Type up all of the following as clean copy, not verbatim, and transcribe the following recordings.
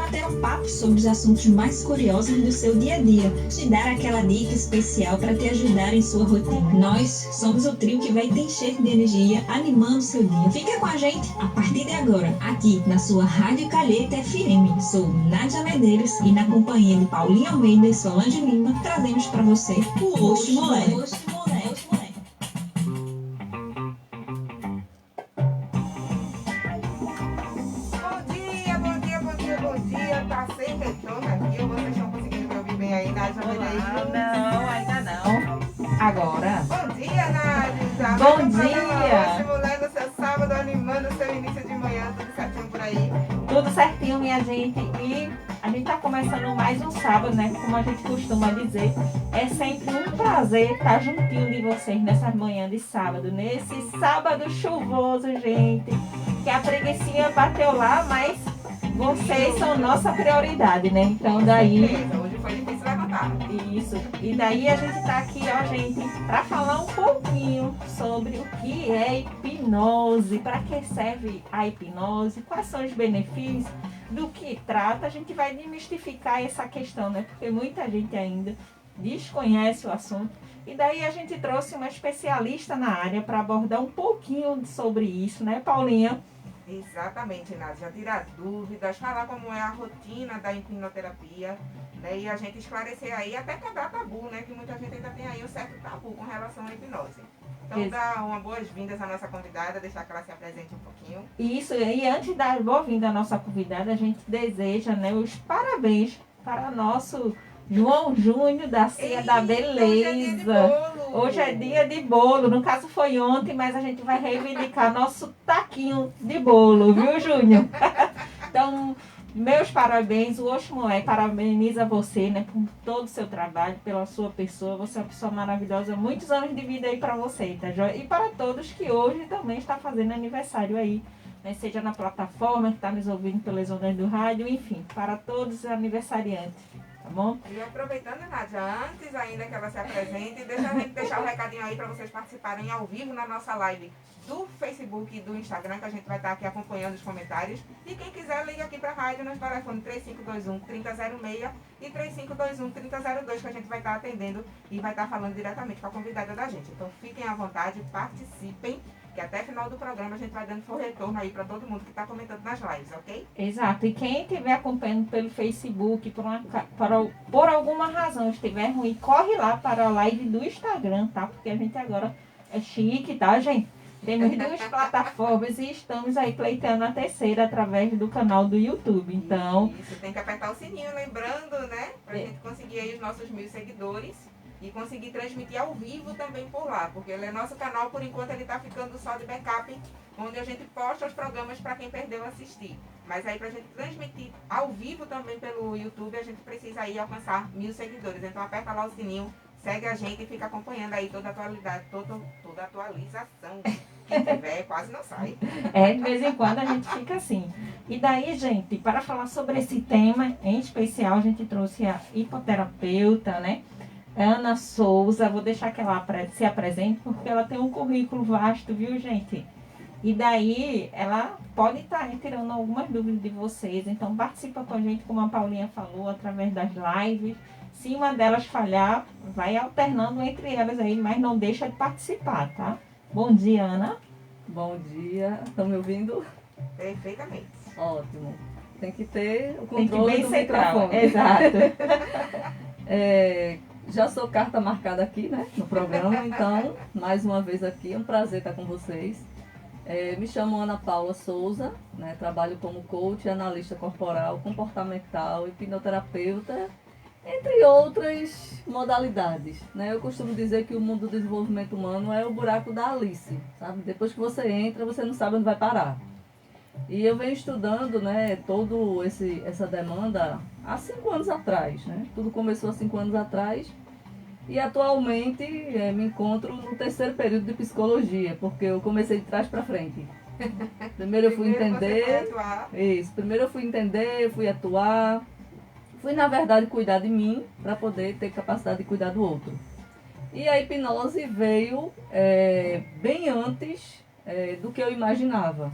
bater um papo sobre os assuntos mais curiosos do seu dia a dia, te dar aquela dica especial para te ajudar em sua rotina. Nós somos o trio que vai te encher de energia, animando seu dia. Fica com a gente a partir de agora, aqui na sua Rádio Calheta FM. Sou Nádia Medeiros e na companhia de Paulinha Almeida e Solange Lima, trazemos para você o Oxe Moleque. Tá sem retorno aqui, ou vocês estão conseguindo me ouvir bem aí, Nádia? Não, ainda não. Agora. Bom dia, Nádia! Bom dia! Hoje, mulher, no seu sábado, animando o seu início de manhã, tudo certinho por aí? Tudo certinho, minha gente. E a gente tá começando mais um sábado, né? Como a gente costuma dizer, é sempre um prazer estar juntinho de vocês nessas manhãs de sábado. Nesse sábado chuvoso, gente. Que a preguicinha bateu lá, mas vocês são nossa prioridade, né? Então daí... Hoje foi difícil levantar. Isso. E daí a gente tá aqui, ó, gente, para falar um pouquinho sobre o que é hipnose, para que serve a hipnose, quais são os benefícios, do que trata. A gente vai desmistificar essa questão, né? Porque muita gente ainda desconhece o assunto. E daí a gente trouxe uma especialista na área para abordar um pouquinho sobre isso, né, Paulinha? Exatamente, Nádia. Tirar dúvidas, falar como é a rotina da hipnoterapia, né? E a gente esclarecer aí, até quebrar tabu, né? Que muita gente ainda tem aí um certo tabu com relação à hipnose. Então, dá uma boas-vindas à nossa convidada, deixar que ela se apresente um pouquinho. Isso, e antes de dar boa-vinda à nossa convidada, a gente deseja, né, os parabéns para nosso João Júnior da Cia da Beleza. Hoje é dia de bolo. No caso foi ontem, mas a gente vai reivindicar nosso taquinho de bolo, viu, Júnior? Então, meus parabéns. O Oxe Moleque parabeniza você, né, por todo o seu trabalho, pela sua pessoa. Você é uma pessoa maravilhosa. Muitos anos de vida aí para você, tá joia? E para todos que hoje também está fazendo aniversário aí, né, seja na plataforma, que está nos ouvindo pelas ondas do rádio, enfim, para todos os aniversariantes. Tá bom? E aproveitando, Nádia, antes ainda que ela se apresente, deixa a gente deixar um recadinho aí para vocês participarem ao vivo na nossa live do Facebook e do Instagram, que a gente vai estar aqui acompanhando os comentários. E quem quiser, liga aqui para a rádio no telefone 3521-3006 e 3521-3002, que a gente vai estar atendendo e vai estar falando diretamente com a convidada da gente. Então fiquem à vontade, participem, que até o final do programa a gente vai dando seu retorno aí para todo mundo que está comentando nas lives, ok? Exato. E quem estiver acompanhando pelo Facebook, por alguma razão estiver ruim, corre lá para a live do Instagram, tá? Porque a gente agora é chique, tá, gente? Temos duas plataformas e estamos aí pleiteando a terceira através do canal do YouTube. Então... Isso, tem que apertar o sininho, lembrando, né? Pra gente conseguir aí os nossos 1000 seguidores. E conseguir transmitir ao vivo também por lá, porque ele é nosso canal, por enquanto ele está ficando só de backup, onde a gente posta os programas para quem perdeu assistir. Mas aí para a gente transmitir ao vivo também pelo YouTube, a gente precisa aí alcançar 1000 seguidores. Então aperta lá o sininho, segue a gente e fica acompanhando aí toda a atualidade, toda a atualização que tiver, quase não sai. De vez em quando a gente fica assim. E daí, gente, para falar sobre esse tema em especial, a gente trouxe a hipoterapeuta, né? Ana Souza, vou deixar que ela se apresente, porque ela tem um currículo vasto, viu, gente? E daí, ela pode estar retirando algumas dúvidas de vocês. Então, participa com a gente, como a Paulinha falou, através das lives. Se uma delas falhar, vai alternando entre elas aí, mas não deixa de participar, tá? Bom dia, Ana. Bom dia. Estão me ouvindo? Perfeitamente. Ótimo. Tem que ter o Tem que controle bem do central. microfone. Exato. Já sou carta marcada aqui, né, no programa, então, mais uma vez aqui, é um prazer estar com vocês. Me chamo Ana Paula Souza, né, trabalho como coach, analista corporal, comportamental, hipnoterapeuta, entre outras modalidades, né. Eu costumo dizer que o mundo do desenvolvimento humano é o buraco da Alice, sabe? Depois que você entra, você não sabe onde vai parar. E eu venho estudando, né, todo essa demanda há 5 anos atrás, né? Tudo começou há 5 anos atrás e atualmente me encontro no 3º período de psicologia, porque eu comecei de trás para frente. Primeiro eu fui entender, primeiro eu fui entender, fui atuar, fui na verdade cuidar de mim para poder ter capacidade de cuidar do outro. E a hipnose veio bem antes do que eu imaginava.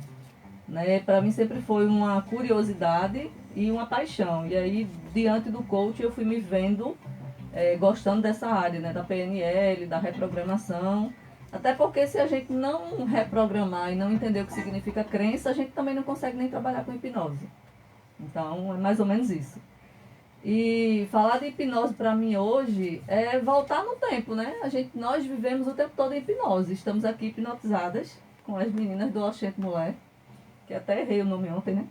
Né? Para mim sempre foi uma curiosidade. e uma paixão. E aí, diante do coach, eu fui me vendo gostando dessa área, né, da PNL, da reprogramação. Até porque se a gente não reprogramar e não entender o que significa crença, a gente também não consegue nem trabalhar com hipnose. Então, é mais ou menos isso. E falar de hipnose para mim hoje é voltar no tempo, né? Nós vivemos o tempo todo em hipnose. Estamos aqui hipnotizadas com as meninas do Oxente Mulher. Que até errei o nome ontem, né?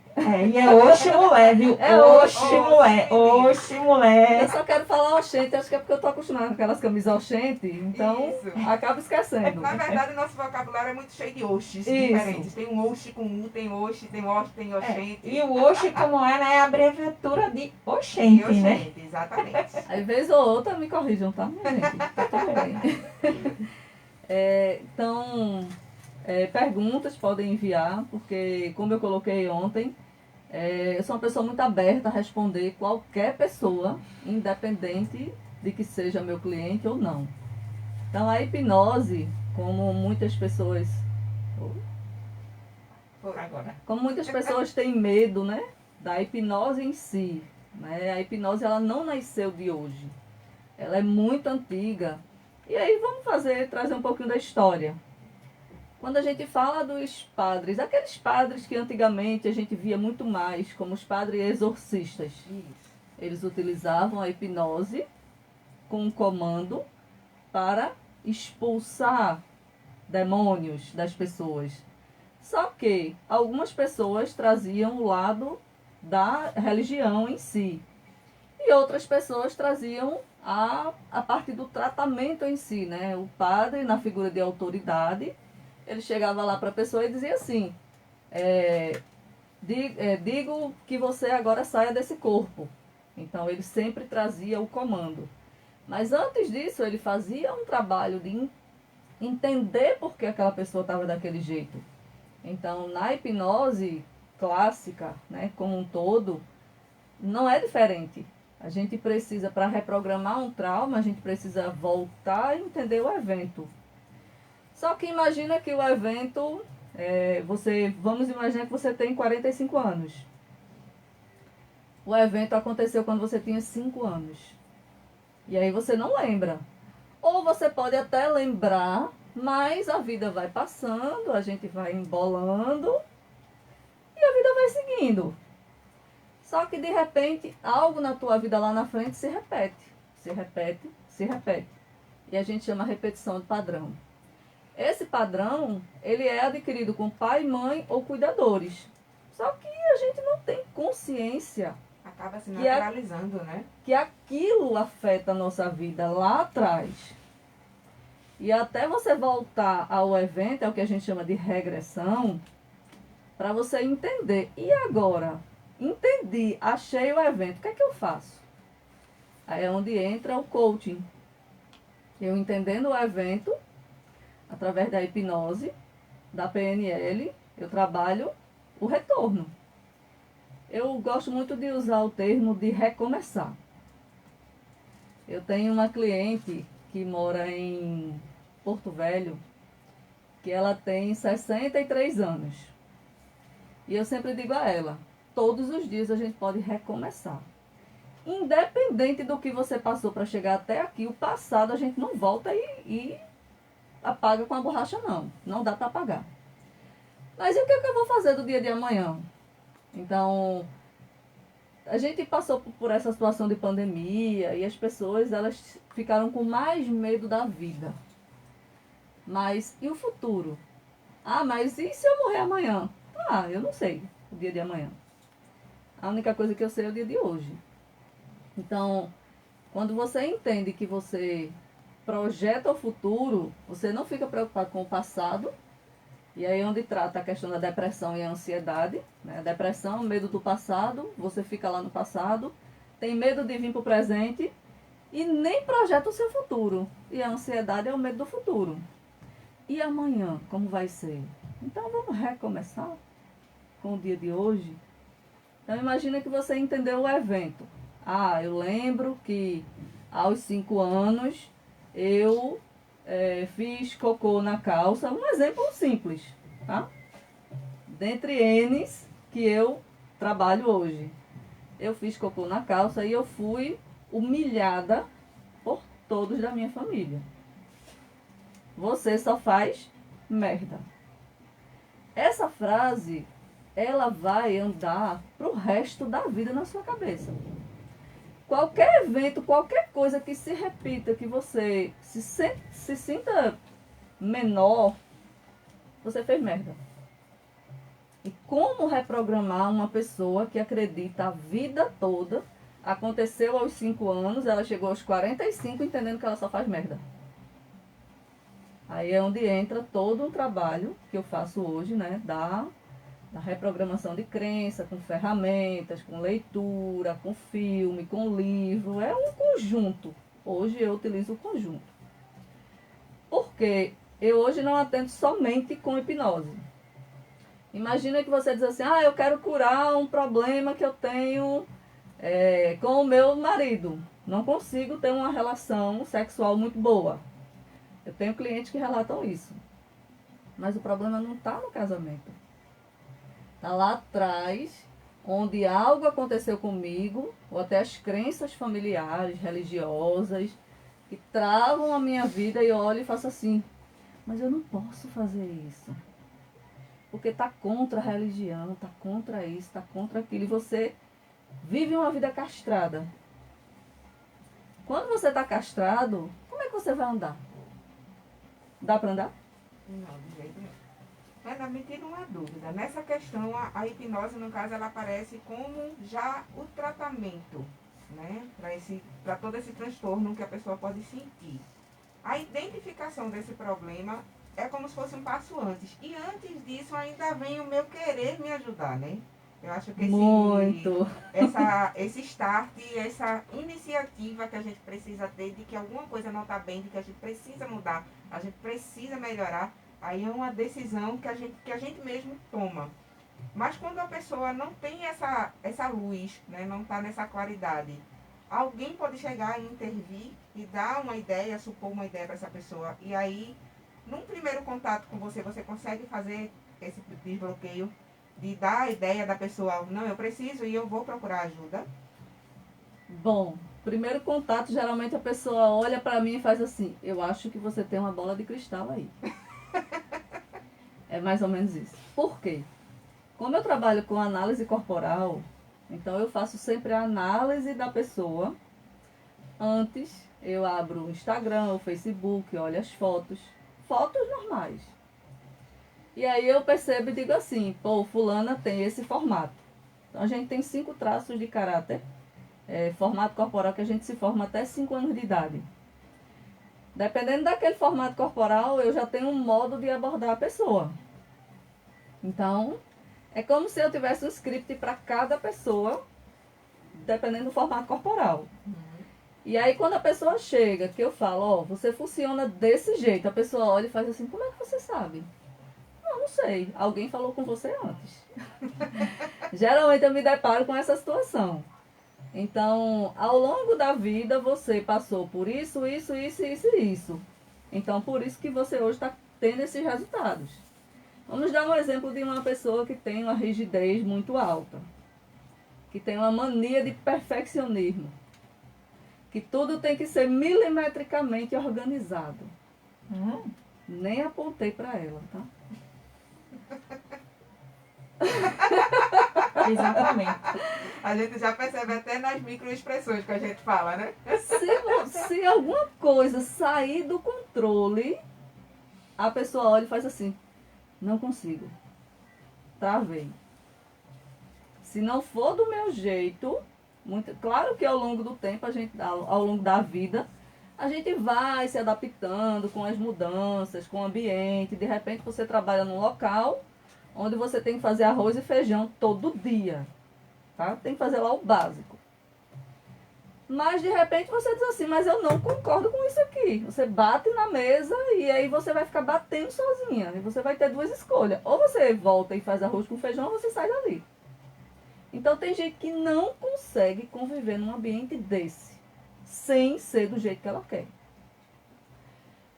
E é Oxe Mulher, viu? É Oxe Mulher, Oxe Mulher. Eu só quero falar Oxente, acho que é porque eu tô acostumada com aquelas camisas Oxente, então Isso. acabo esquecendo. Na verdade, nosso vocabulário é muito cheio de oxes diferentes. Tem um oxe com U, tem oxe, tem oxe, tem oxente. E o Oxe, como é, né? É a abreviatura de Oxente, E né? oxente, exatamente. Às vezes ou outra me corrijam, tá, minha gente? Tá tudo bem. Então, perguntas podem enviar, porque como eu coloquei ontem, eu sou uma pessoa muito aberta a responder qualquer pessoa, independente de que seja meu cliente ou não. Então a hipnose, como muitas pessoas Agora. Como muitas pessoas têm medo, né, da hipnose em si, né? A hipnose ela não nasceu de hoje. Ela é muito antiga. E aí vamos trazer um pouquinho da história. Quando a gente fala dos padres, aqueles padres que antigamente a gente via muito mais, como os padres exorcistas, eles utilizavam a hipnose com um comando para expulsar demônios das pessoas. Só que algumas pessoas traziam o lado da religião em si. E outras pessoas traziam a parte do tratamento em si, né? O padre, na figura de autoridade, ele chegava lá para a pessoa e dizia assim, digo que você agora saia desse corpo. Então ele sempre trazia o comando. Mas antes disso, ele fazia um trabalho de entender por que aquela pessoa estava daquele jeito. Então, na hipnose clássica, né, como um todo, não é diferente. A gente precisa, para reprogramar um trauma, a gente precisa voltar e entender o evento. Só que imagina que o evento, vamos imaginar que você tem 45 anos. O evento aconteceu quando você tinha 5 anos. E aí você não lembra. Ou você pode até lembrar, mas a vida vai passando, a gente vai embolando e a vida vai seguindo. Só que de repente, algo na tua vida lá na frente se repete, se repete, se repete. E a gente chama repetição de padrão. Esse padrão, ele é adquirido com pai, mãe ou cuidadores. Só que a gente não tem consciência. Acaba se naturalizando, né? Que aquilo afeta a nossa vida lá atrás. E até você voltar ao evento, é o que a gente chama de regressão, para você entender. E agora? Entendi, achei o evento, o que é que eu faço? Aí é onde entra o coaching. Eu entendendo o evento, através da hipnose, da PNL, eu trabalho o retorno. Eu gosto muito de usar o termo de recomeçar. Eu tenho uma cliente que mora em Porto Velho, que ela tem 63 anos. E eu sempre digo a ela, todos os dias a gente pode recomeçar. Independente do que você passou para chegar até aqui, o passado a gente não volta e apaga com a borracha, não. Não dá para apagar. Mas e o que eu vou fazer do dia de amanhã? Então, a gente passou por essa situação de pandemia e as pessoas elas ficaram com mais medo da vida. Mas e o futuro? Mas e se eu morrer amanhã? Eu não sei o dia de amanhã. A única coisa que eu sei é o dia de hoje. Então, quando você entende que você projeta o futuro, você não fica preocupado com o passado. E aí é onde trata a questão da depressão e a ansiedade. Né? A depressão, medo do passado, você fica lá no passado, tem medo de vir para o presente e nem projeta o seu futuro. E a ansiedade é o medo do futuro. E amanhã, como vai ser? Então vamos recomeçar com o dia de hoje. Então imagina que você entendeu o evento. Eu lembro que aos 5 anos eu fiz cocô na calça. Um exemplo simples, tá? Dentre N's que eu trabalho hoje. eu fiz cocô na calça e eu fui humilhada por todos da minha família. Você só faz merda. Essa frase, ela vai andar pro resto da vida na sua cabeça. Qualquer evento, qualquer coisa que se repita, que você se sinta menor, você fez merda. E como reprogramar uma pessoa que acredita a vida toda, aconteceu aos 5 anos, ela chegou aos 45 entendendo que ela só faz merda. Aí é onde entra todo um trabalho que eu faço hoje, né, da reprogramação de crença, com ferramentas, com leitura, com filme, com livro. É um conjunto. Hoje eu utilizo o conjunto. Porque eu hoje não atendo somente com hipnose. Imagina que você diz assim, eu quero curar um problema que eu tenho com o meu marido. Não consigo ter uma relação sexual muito boa. Eu tenho clientes que relatam isso. Mas o problema não está no casamento. Está lá atrás, onde algo aconteceu comigo, ou até as crenças familiares, religiosas, que travam a minha vida e eu olho e faço assim, mas eu não posso fazer isso. Porque está contra a religião, está contra isso, está contra aquilo. E você vive uma vida castrada. Quando você está castrado, como é que você vai andar? Dá para andar? Não, de jeito nenhum. Mas me tira uma dúvida. Nessa questão, a hipnose, no caso, ela aparece como já o tratamento, né? Para todo esse transtorno que a pessoa pode sentir. A identificação desse problema é como se fosse um passo antes. E antes disso, ainda vem o meu querer me ajudar, né? Eu acho que esse start, essa iniciativa que a gente precisa ter de que alguma coisa não está bem, de que a gente precisa mudar, a gente precisa melhorar, aí é uma decisão que a gente mesmo toma. Mas quando a pessoa não tem essa luz, né, não está nessa claridade, alguém pode chegar e intervir e dar uma ideia, supor uma ideia para essa pessoa. E aí, num primeiro contato com você, você consegue fazer esse desbloqueio de dar a ideia da pessoa, não, eu preciso e eu vou procurar ajuda? Bom, primeiro contato, geralmente a pessoa olha para mim e faz assim, eu acho que você tem uma bola de cristal aí. É mais ou menos isso. Por quê? Como eu trabalho com análise corporal, então eu faço sempre a análise da pessoa. Antes, eu abro o Instagram, o Facebook, olho as fotos normais. E aí eu percebo e digo assim, pô, fulana tem esse formato. Então a gente tem 5 traços de caráter, formato corporal que a gente se forma até 5 anos de idade. Dependendo daquele formato corporal, eu já tenho um modo de abordar a pessoa. Então, é como se eu tivesse um script para cada pessoa, dependendo do formato corporal. E aí quando a pessoa chega, que eu falo, você funciona desse jeito, a pessoa olha e faz assim, como é que você sabe? Não sei, alguém falou com você antes. Geralmente eu me deparo com essa situação. Então, ao longo da vida, você passou por isso. Então, por isso que você hoje está tendo esses resultados. Vamos dar um exemplo de uma pessoa que tem uma rigidez muito alta, que tem uma mania de perfeccionismo, que tudo tem que ser milimetricamente organizado. Nem apontei para ela, tá? Exatamente. A gente já percebe até nas microexpressões que a gente fala, né? Se alguma coisa sair do controle, a pessoa olha e faz assim, não consigo, travei. Se não for do meu jeito, claro que ao longo do tempo, ao longo da vida, a gente vai se adaptando com as mudanças, com o ambiente. De repente você trabalha num local onde você tem que fazer arroz e feijão todo dia, tá? Tem que fazer lá o básico. Mas de repente você diz assim, mas eu não concordo com isso aqui. Você bate na mesa e aí você vai ficar batendo sozinha. E você vai ter 2 escolhas. Ou você volta e faz arroz com feijão, ou você sai dali. Então tem gente que não consegue conviver num ambiente desse, sem ser do jeito que ela quer.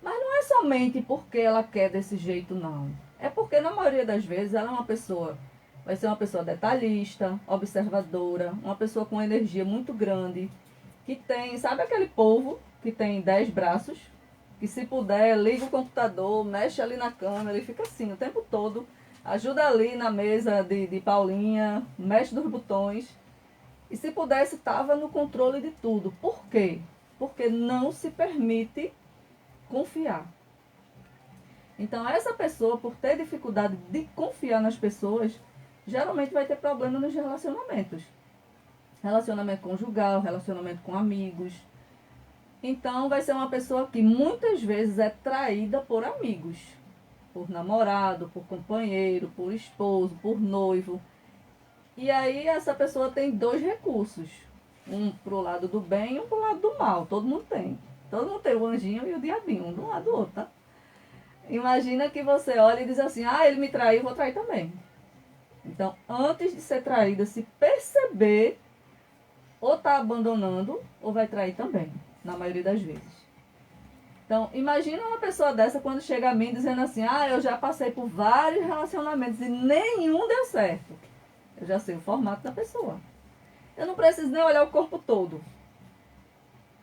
Mas não é somente porque ela quer desse jeito, não. É porque, na maioria das vezes, ela é uma pessoa Vai ser uma pessoa detalhista, observadora, uma pessoa com energia muito grande, que tem, sabe aquele polvo que tem 10 braços? Que se puder, liga o computador, mexe ali na câmera, ele fica assim o tempo todo, ajuda ali na mesa de Paulinha, mexe nos botões. E se pudesse, estava no controle de tudo. Por quê? Porque não se permite confiar. Então, essa pessoa, por ter dificuldade de confiar nas pessoas, geralmente vai ter problema nos relacionamentos. Relacionamento conjugal, relacionamento com amigos. Então, vai ser uma pessoa que muitas vezes é traída por amigos. Por namorado, por companheiro, por esposo, por noivo. E aí, essa pessoa tem 2 recursos. Um pro lado do bem e um pro lado do mal. Todo mundo tem. Todo mundo tem o anjinho e o diabinho, um do lado do outro, tá? Imagina que você olha e diz assim, ele me traiu, vou trair também. Então, antes de ser traída, se perceber, ou está abandonando, ou vai trair também, na maioria das vezes. Então, imagina uma pessoa dessa quando chega a mim dizendo assim, eu já passei por vários relacionamentos e nenhum deu certo. Eu já sei o formato da pessoa. Eu não preciso nem olhar o corpo todo.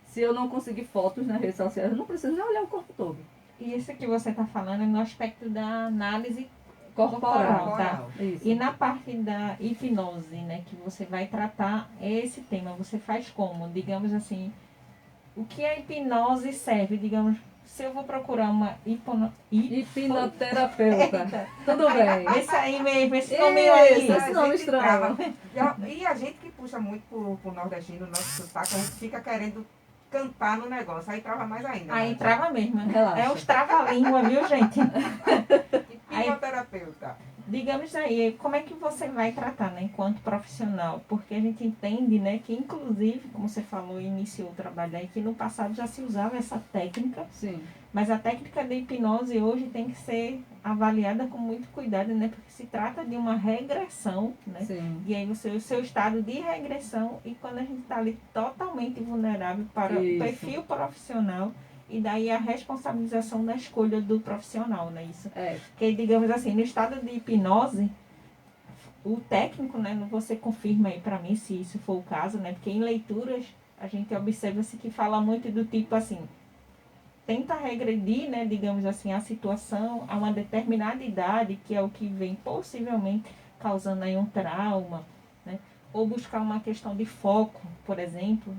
Se eu não conseguir fotos nas redes sociais, eu não preciso nem olhar o corpo todo. E isso que você está falando é no aspecto da análise corporal, tá? Isso. E na parte da hipnose, né, que você vai tratar esse tema, você faz como? Digamos assim, o que a hipnose serve? Digamos, se eu vou procurar uma hipnoterapeuta. Tudo bem. Esse aí mesmo, esse nome aí. Esse nome estranho. E a gente que puxa muito pro nordestino, o nosso sotaque, a gente fica querendo cantar no negócio, aí trava mais ainda. Aí trava mesmo. Relaxa. É uns trava-língua, viu, gente? Hipnoterapeuta. Digamos aí, como é que você vai tratar, né, enquanto profissional? Porque a gente entende, né, que inclusive, como você falou, iniciou o trabalho aí, que no passado já se usava essa técnica. Sim. Mas a técnica de hipnose hoje tem que ser avaliada com muito cuidado, né? Porque se trata de uma regressão, né? Sim. E aí o seu estado de regressão, e quando a gente está ali totalmente vulnerável para o Isso. perfil profissional, e daí a responsabilização da escolha do profissional, né? Isso. É. Porque, digamos assim, no estado de hipnose, o técnico, né? Você confirma aí para mim se isso for o caso, né? Porque em leituras a gente observa-se que fala muito do tipo assim, tenta regredir, né, digamos assim, a situação a uma determinada idade, que é o que vem possivelmente causando aí um trauma, né, ou buscar uma questão de foco, por exemplo,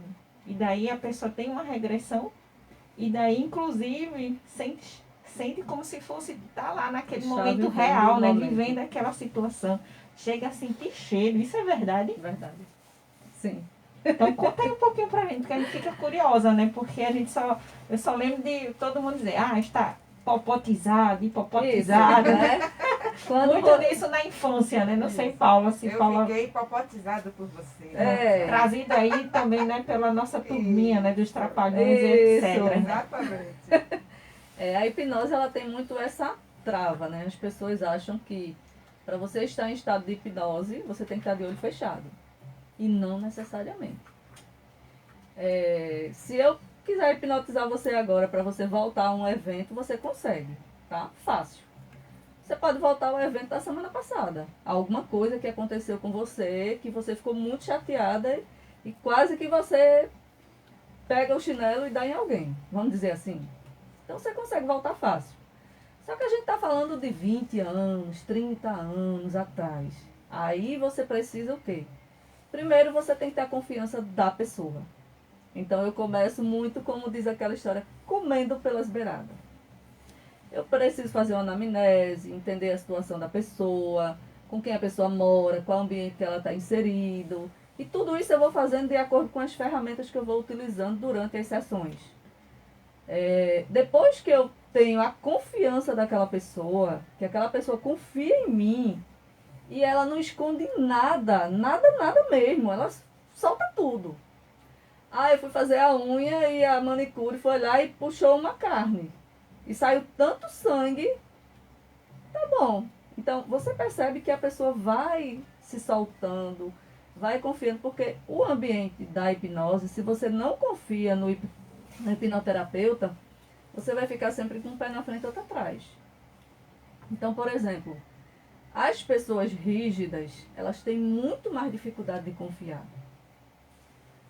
e daí a pessoa tem uma regressão, e daí, inclusive, sente como se fosse estar lá naquele momento real, né, vivendo aquela situação. Chega a sentir cheiro, isso é verdade? Verdade. Sim. Então conta aí um pouquinho pra gente, porque a gente fica curiosa, né? Porque eu só lembro de todo mundo dizer, está popotizado, hipopotizado, Isso, né? Quando Muito disso na infância, né? Não sei, Paula, se Eu Paula fiquei popotizada por você. trazido aí também, né, pela nossa turminha, né, dos trapalhões e Isso. etc. Exatamente. a hipnose, ela tem muito essa trava, né? As pessoas acham que para você estar em estado de hipnose, você tem que estar de olho fechado. E não necessariamente. Se eu quiser hipnotizar você agora para você voltar a um evento, você consegue, tá? Fácil. Você pode voltar ao evento da semana passada. Alguma coisa que aconteceu com você, que você ficou muito chateada e quase que você pega o chinelo e dá em alguém. Vamos dizer assim. Então você consegue voltar fácil. Só que a gente está falando de 20 anos, 30 anos atrás. Aí você precisa o quê? Primeiro, você tem que ter a confiança da pessoa. Então, eu começo muito, como diz aquela história, comendo pelas beiradas. Eu preciso fazer uma anamnese, entender a situação da pessoa, com quem a pessoa mora, qual ambiente que ela está inserido. E tudo isso eu vou fazendo de acordo com as ferramentas que eu vou utilizando durante as sessões. Depois que eu tenho a confiança daquela pessoa, que aquela pessoa confia em mim, e ela não esconde nada, nada mesmo. Ela solta tudo. Eu fui fazer a unha e a manicure foi lá e puxou uma carne. E saiu tanto sangue. Tá bom. Então, você percebe que a pessoa vai se soltando, vai confiando. Porque o ambiente da hipnose, se você não confia no hipnoterapeuta, você vai ficar sempre com um pé na frente e outro atrás. Então, por exemplo, As pessoas rígidas, elas têm muito mais dificuldade de confiar.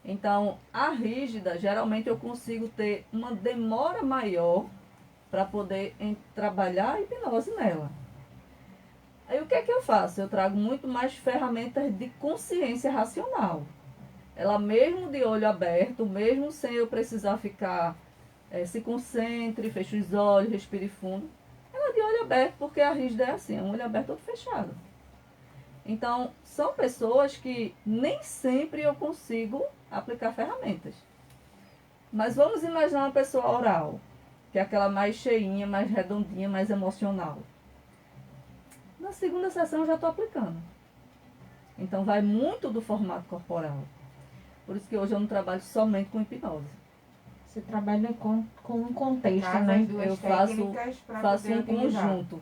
Então, a rígida, geralmente eu consigo ter uma demora maior para poder trabalhar a hipnose nela. Aí o que é que eu faço? Eu trago muito mais ferramentas de consciência racional. Ela mesmo de olho aberto, mesmo sem eu precisar ficar, se concentre, feche os olhos, respire fundo. Ela de olho aberto, porque a rígida é assim, é um olho aberto, outro fechado. Então, são pessoas que nem sempre eu consigo aplicar ferramentas. Mas vamos imaginar uma pessoa oral, que é aquela mais cheinha, mais redondinha, mais emocional. Na segunda sessão eu já estou aplicando. Então vai muito do formato corporal. Por isso que hoje eu não trabalho somente com hipnose. Você trabalha com um contexto, Traz né? as duas Eu faço técnicas pra faço poder um utilizar. conjunto.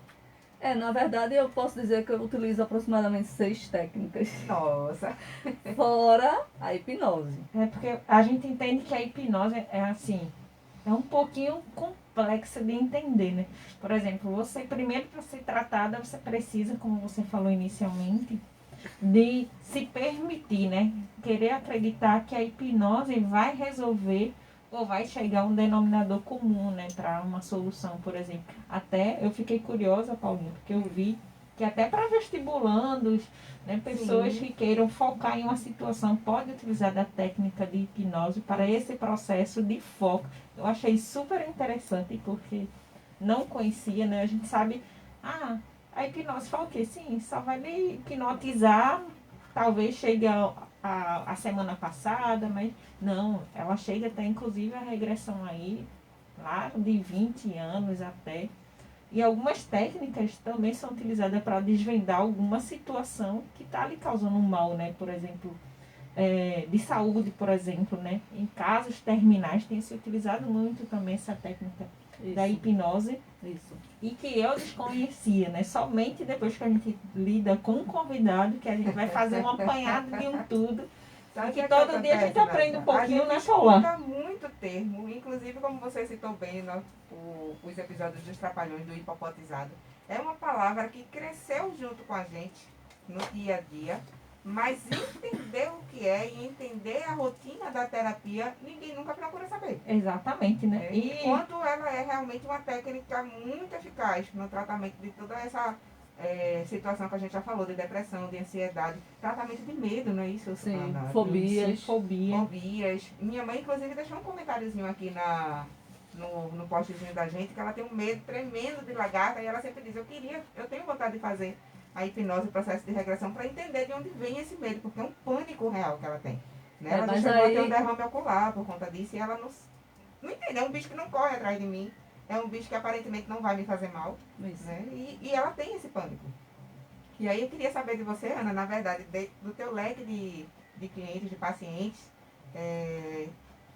Na verdade eu posso dizer que eu utilizo aproximadamente 6 técnicas. Nossa. Fora a hipnose. É porque a gente entende que a hipnose é assim, é um pouquinho complexa de entender, né? Por exemplo, você primeiro para ser tratada, você precisa, como você falou inicialmente, de se permitir, né? Querer acreditar que a hipnose vai resolver ou vai chegar a um denominador comum, né? Para uma solução, por exemplo. Até eu fiquei curiosa, Paulinho, porque eu vi que até para vestibulandos, né, pessoas Sim. que queiram focar em uma situação podem utilizar da técnica de hipnose para esse processo de foco. Eu achei super interessante porque não conhecia, né? A gente sabe, a hipnose fala o quê? Sim, só vai me hipnotizar, talvez chegue a semana passada, mas não, ela chega até inclusive a regressão aí, lá de 20 anos até. E algumas técnicas também são utilizadas para desvendar alguma situação que está lhe causando um mal, né? Por exemplo, de saúde, por exemplo, né? Em casos terminais tem se utilizado muito também essa técnica da hipnose. Isso. E que eu desconhecia, né? Somente depois que a gente lida com um convidado, que a gente vai fazer um apanhado de um tudo. Sabe Que o todo acontece, dia a gente aprende um pouquinho, a né, gente Paula? escuta muito termo, inclusive como você citou bem os episódios dos Trapalhões, do hipopotizado. É uma palavra que cresceu junto com a gente no dia a dia, mas entender o que é e entender a rotina da terapia, ninguém nunca procura saber. Exatamente, né? Enquanto ela é realmente uma técnica muito eficaz no tratamento de toda essa situação que a gente já falou, de depressão, de ansiedade, tratamento de medo, não é isso? Sim, Ana? fobias. Fobias. Minha mãe, inclusive, deixou um comentáriozinho aqui no postzinho da gente, que ela tem um medo tremendo de lagarta, e ela sempre diz, eu tenho vontade de fazer a hipnose, o processo de regressão, para entender de onde vem esse medo, porque é um pânico real que ela tem. Né? Ela já chegou a ter um derrame ocular por conta disso, e ela não entende, é um bicho que não corre atrás de mim, é um bicho que aparentemente não vai me fazer mal. Isso. Né? E ela tem esse pânico. E aí eu queria saber de você, Ana, na verdade, do teu leque de clientes, de pacientes,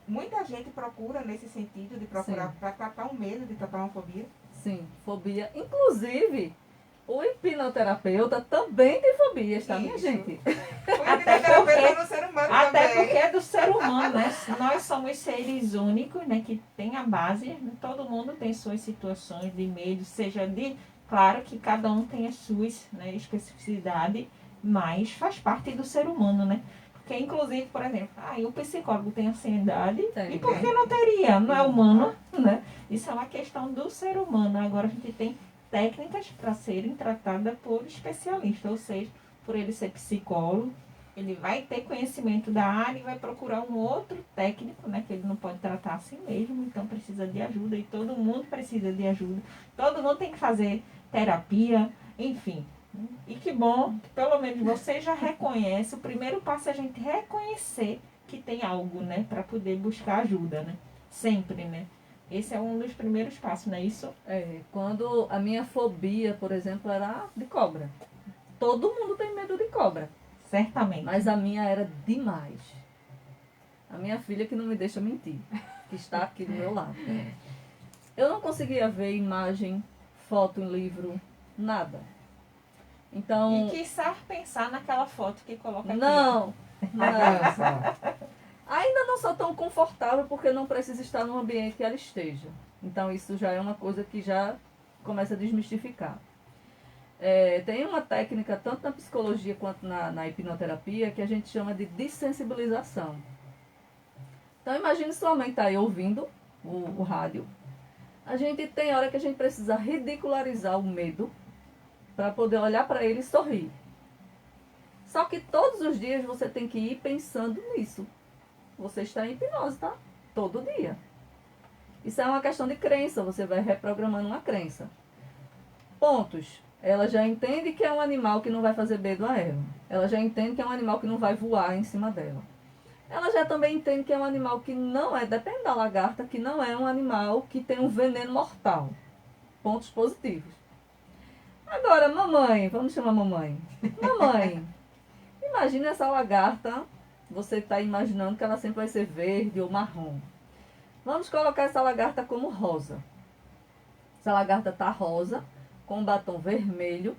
muita gente procura nesse sentido de procurar para tratar um medo, de tratar uma fobia. Sim, fobia. Inclusive, o hipnoterapeuta também tem fobias, tá, minha gente? Até porque no ser humano até também. porque é do ser humano, né? Nós somos seres únicos, né? Que tem a base, né? Todo mundo tem suas situações de medo, seja de... Claro que cada um tem as suas, né, especificidades, mas faz parte do ser humano, né? Porque, inclusive, por exemplo, o psicólogo tem ansiedade, e por que não teria? Não é humano, né? Isso é uma questão do ser humano. Agora a gente tem técnicas para serem tratadas por especialistas, ou seja, por ele ser psicólogo, ele vai ter conhecimento da área e vai procurar um outro técnico, né? Que ele não pode tratar assim mesmo, então precisa de ajuda, e todo mundo precisa de ajuda. Todo mundo tem que fazer terapia, enfim. E que bom que pelo menos você já reconhece. O primeiro passo é a gente reconhecer que tem algo, né? Para poder buscar ajuda, né? Sempre, né? Esse é um dos primeiros passos, não é isso? Quando a minha fobia, por exemplo, era de cobra. Todo mundo tem medo de cobra. Certamente. Mas a minha era demais. A minha filha que não me deixa mentir, que está aqui do meu lado. Eu não conseguia ver imagem, foto em livro, nada. Então... E quiçá pensar naquela foto que coloca aqui. Não. Ainda não sou tão confortável porque não preciso estar no ambiente que ela esteja. Então isso já é uma coisa que já começa a desmistificar. Tem uma técnica, tanto na psicologia quanto na hipnoterapia, que a gente chama de dessensibilização. Então, imagine sua mãe está aí ouvindo o rádio. A gente tem hora que a gente precisa ridicularizar o medo para poder olhar para ele e sorrir. Só que todos os dias você tem que ir pensando nisso. Você está em hipnose, tá? Todo dia. Isso é uma questão de crença, você vai reprogramando uma crença. Pontos. Ela já entende que é um animal que não vai fazer medo a ela. Ela já entende que é um animal que não vai voar em cima dela. Ela já também entende que é um animal que não é, depende da lagarta, que não é um animal que tem um veneno mortal. Pontos positivos. Agora, mamãe, vamos chamar mamãe. Mamãe, imagine essa lagarta, você está imaginando que ela sempre vai ser verde ou marrom. Vamos colocar essa lagarta como rosa. Essa lagarta está rosa, com um batom vermelho.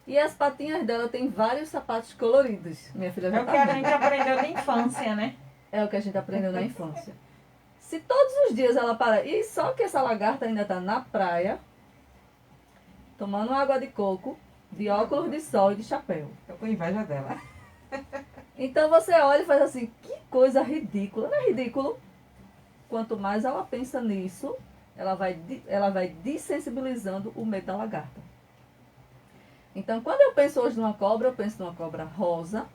E as patinhas dela tem vários sapatos coloridos. Minha filha já É o que a gente aprendeu na infância, né? É o que a gente aprendeu na infância. Se todos os dias ela para... E só que essa lagarta ainda está na praia, tomando água de coco, de óculos de sol e de chapéu. Tô com inveja dela. Então você olha e faz assim, que coisa ridícula. Não é ridículo? Quanto mais ela pensa nisso, ela vai dessensibilizando o medo da lagarta. Então, quando eu penso hoje numa cobra, eu penso numa cobra rosa,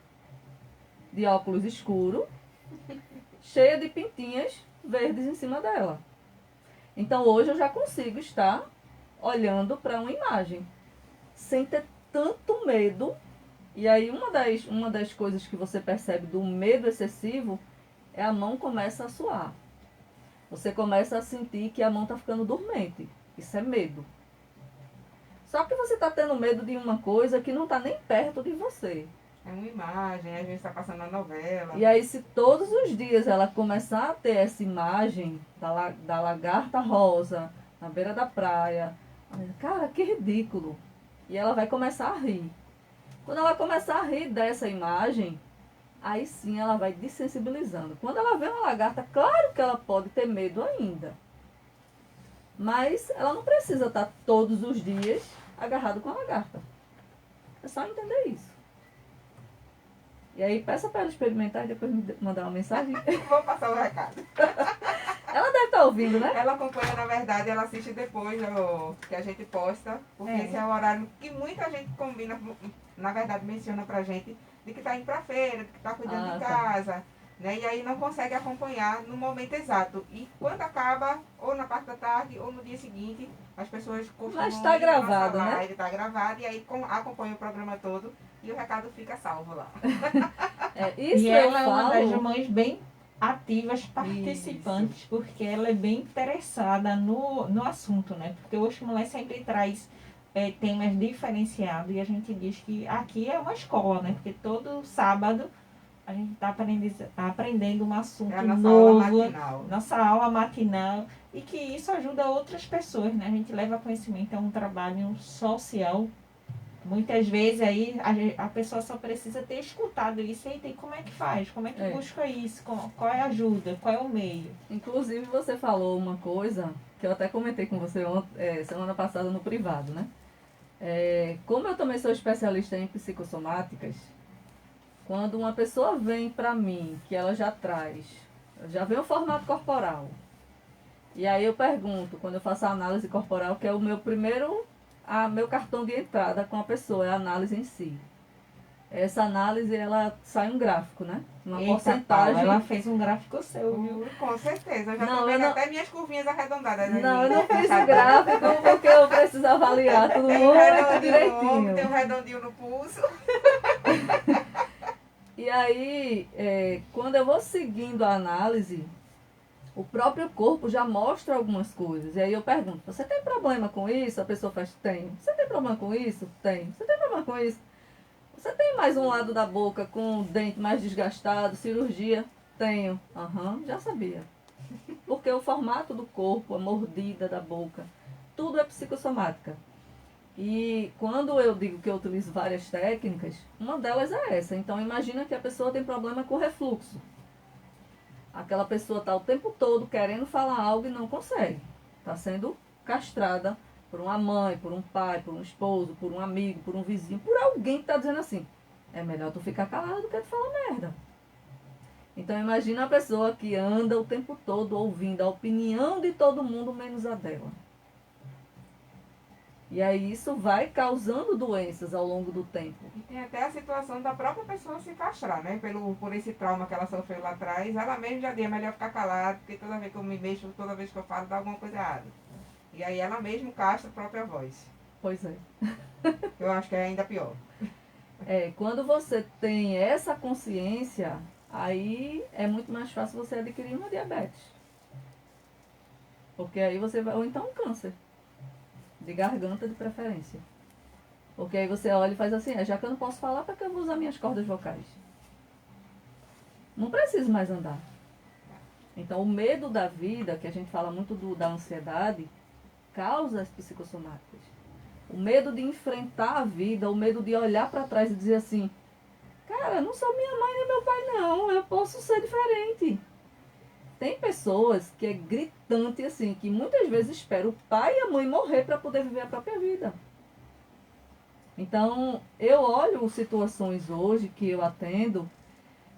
de óculos escuro, cheia de pintinhas verdes em cima dela. Então, hoje eu já consigo estar olhando para uma imagem, sem ter tanto medo. E aí, uma das coisas que você percebe do medo excessivo é a mão começa a suar. Você começa a sentir que a mão está ficando dormente. Isso é medo. Só que você está tendo medo de uma coisa que não está nem perto de você. É uma imagem, a gente está passando a novela. E aí, se todos os dias ela começar a ter essa imagem da lagarta rosa na beira da praia, cara, que ridículo. E ela vai começar a rir. Quando ela começar a rir dessa imagem, aí sim ela vai dessensibilizando. Quando ela vê uma lagarta, claro que ela pode ter medo ainda. Mas ela não precisa estar todos os dias agarrado com a lagarta. É só entender isso. E aí peça para ela experimentar e depois me mandar uma mensagem. Vou passar o recado. Ela deve estar ouvindo, né? Ela acompanha, na verdade, ela assiste depois que a gente posta, porque esse é o horário que muita gente combina, na verdade, menciona pra gente, de que tá indo pra feira, de que tá cuidando de casa, né? E aí não consegue acompanhar no momento exato. E quando acaba, ou na parte da tarde, ou no dia seguinte, as pessoas costumam Mas tá gravado, né? live, tá gravado, e aí acompanha o programa todo e o recado fica salvo lá. E ela é uma das mães bem ativas, participantes, porque ela é bem interessada no assunto, né? Porque o Oxumulé sempre traz temas diferenciados e a gente diz que aqui é uma escola, né? Porque todo sábado a gente está aprendendo um assunto novo, nossa aula matinal, e que isso ajuda outras pessoas, né? A gente leva conhecimento, é um trabalho social. Muitas vezes aí a pessoa só precisa ter escutado isso e tem como é que faz, como é que busca isso, qual é a ajuda, qual é o meio. Inclusive você falou uma coisa que eu até comentei com você semana passada no privado, né? Como eu também sou especialista em psicossomáticas, quando uma pessoa vem para mim, que ela já vem o formato corporal, e aí eu pergunto, quando eu faço a análise corporal, que é o meu meu cartão de entrada com a pessoa, é a análise em si. Essa análise, ela sai um gráfico, né? Uma porcentagem. Ela fez um gráfico seu, viu? Com certeza, eu já tô vendo até minhas curvinhas arredondadas. Não, eu não fiz o gráfico porque eu preciso avaliar tudo muito direitinho. Tem um redondinho no pulso. E aí, quando eu vou seguindo a análise, o próprio corpo já mostra algumas coisas. E aí eu pergunto, você tem problema com isso? A pessoa faz, tem. Você tem problema com isso? Tem. Você tem problema com isso? Você tem mais um lado da boca com o dente mais desgastado, cirurgia? Tenho. Já sabia. Porque o formato do corpo, a mordida da boca, tudo é psicossomática. E quando eu digo que eu utilizo várias técnicas, uma delas é essa. Então imagina que a pessoa tem problema com refluxo. Aquela pessoa está o tempo todo querendo falar algo e não consegue. Está sendo castrada por uma mãe, por um pai, por um esposo, por um amigo, por um vizinho, por alguém que está dizendo assim, é melhor tu ficar calado do que tu falar merda. Então imagina a pessoa que anda o tempo todo ouvindo a opinião de todo mundo, menos a dela. E aí isso vai causando doenças ao longo do tempo. E tem até a situação da própria pessoa se castrar, né? Por esse trauma que ela sofreu lá atrás, ela mesma já diz, é melhor ficar calada, porque toda vez que eu me mexo, toda vez que eu falo, dá alguma coisa errada. E aí ela mesma castra a própria voz. Pois é. Eu acho que é ainda pior. Quando você tem essa consciência, aí é muito mais fácil você adquirir uma diabetes. Porque aí você vai, ou então um câncer. De garganta de preferência. Porque aí você olha e faz assim, já que eu não posso falar, para que eu vou usar minhas cordas vocais? Não preciso mais andar. Então o medo da vida, que a gente fala muito da ansiedade, causa as psicossomáticas. O medo de enfrentar a vida, o medo de olhar para trás e dizer assim, cara, não sou minha mãe nem meu pai não, eu posso ser diferente. Tem pessoas que é gritante assim, que muitas vezes esperam o pai e a mãe morrer para poder viver a própria vida. Então, eu olho situações hoje que eu atendo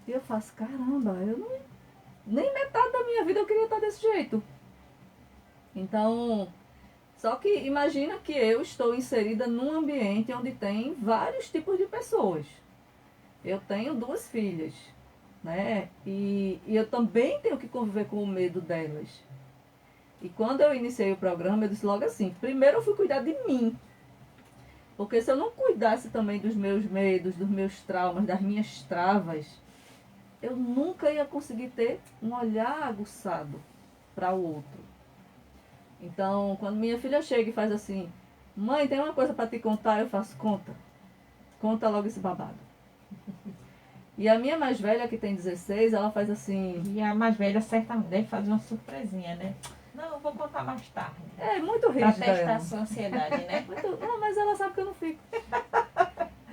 e eu faço, caramba, nem metade da minha vida eu queria estar desse jeito. Então, só que imagina que eu estou inserida num ambiente onde tem vários tipos de pessoas. Eu tenho 2 filhas. Né? E eu também tenho que conviver com o medo delas. E quando eu iniciei o programa, eu disse logo assim, primeiro eu fui cuidar de mim. Porque se eu não cuidasse também dos meus medos, dos meus traumas, das minhas travas, eu nunca ia conseguir ter um olhar aguçado para o outro. Então, quando minha filha chega e faz assim, mãe, tem uma coisa para te contar, eu faço, conta. Conta logo esse babado. E a minha mais velha, que tem 16, ela faz assim... E a mais velha certamente deve fazer uma surpresinha, né? Não, eu vou contar mais tarde. É muito Pra rígida testar ela. a sua ansiedade, né? Não, mas ela sabe que eu não fico.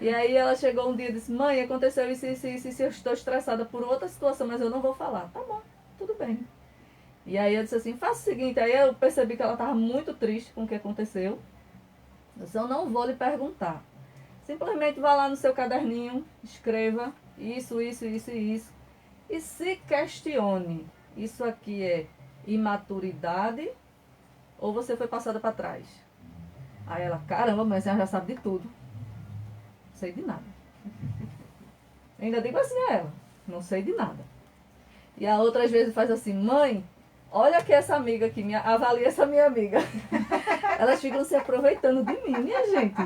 E aí ela chegou um dia e disse, mãe, aconteceu isso, eu estou estressada por outra situação, mas eu não vou falar. Tá bom, tudo bem. E aí eu disse assim, faça o seguinte, aí eu percebi que ela estava muito triste com o que aconteceu. Eu disse, eu não vou lhe perguntar. Simplesmente vá lá no seu caderninho, escreva isso. E se questione, isso aqui é imaturidade ou você foi passada para trás? Aí ela, caramba, mas ela já sabe de tudo. Não sei de nada. Eu ainda digo assim a ela, não sei de nada. E a outra às vezes faz assim, mãe, olha aqui essa amiga aqui, avalia essa minha amiga. Elas ficam se aproveitando de mim, minha gente.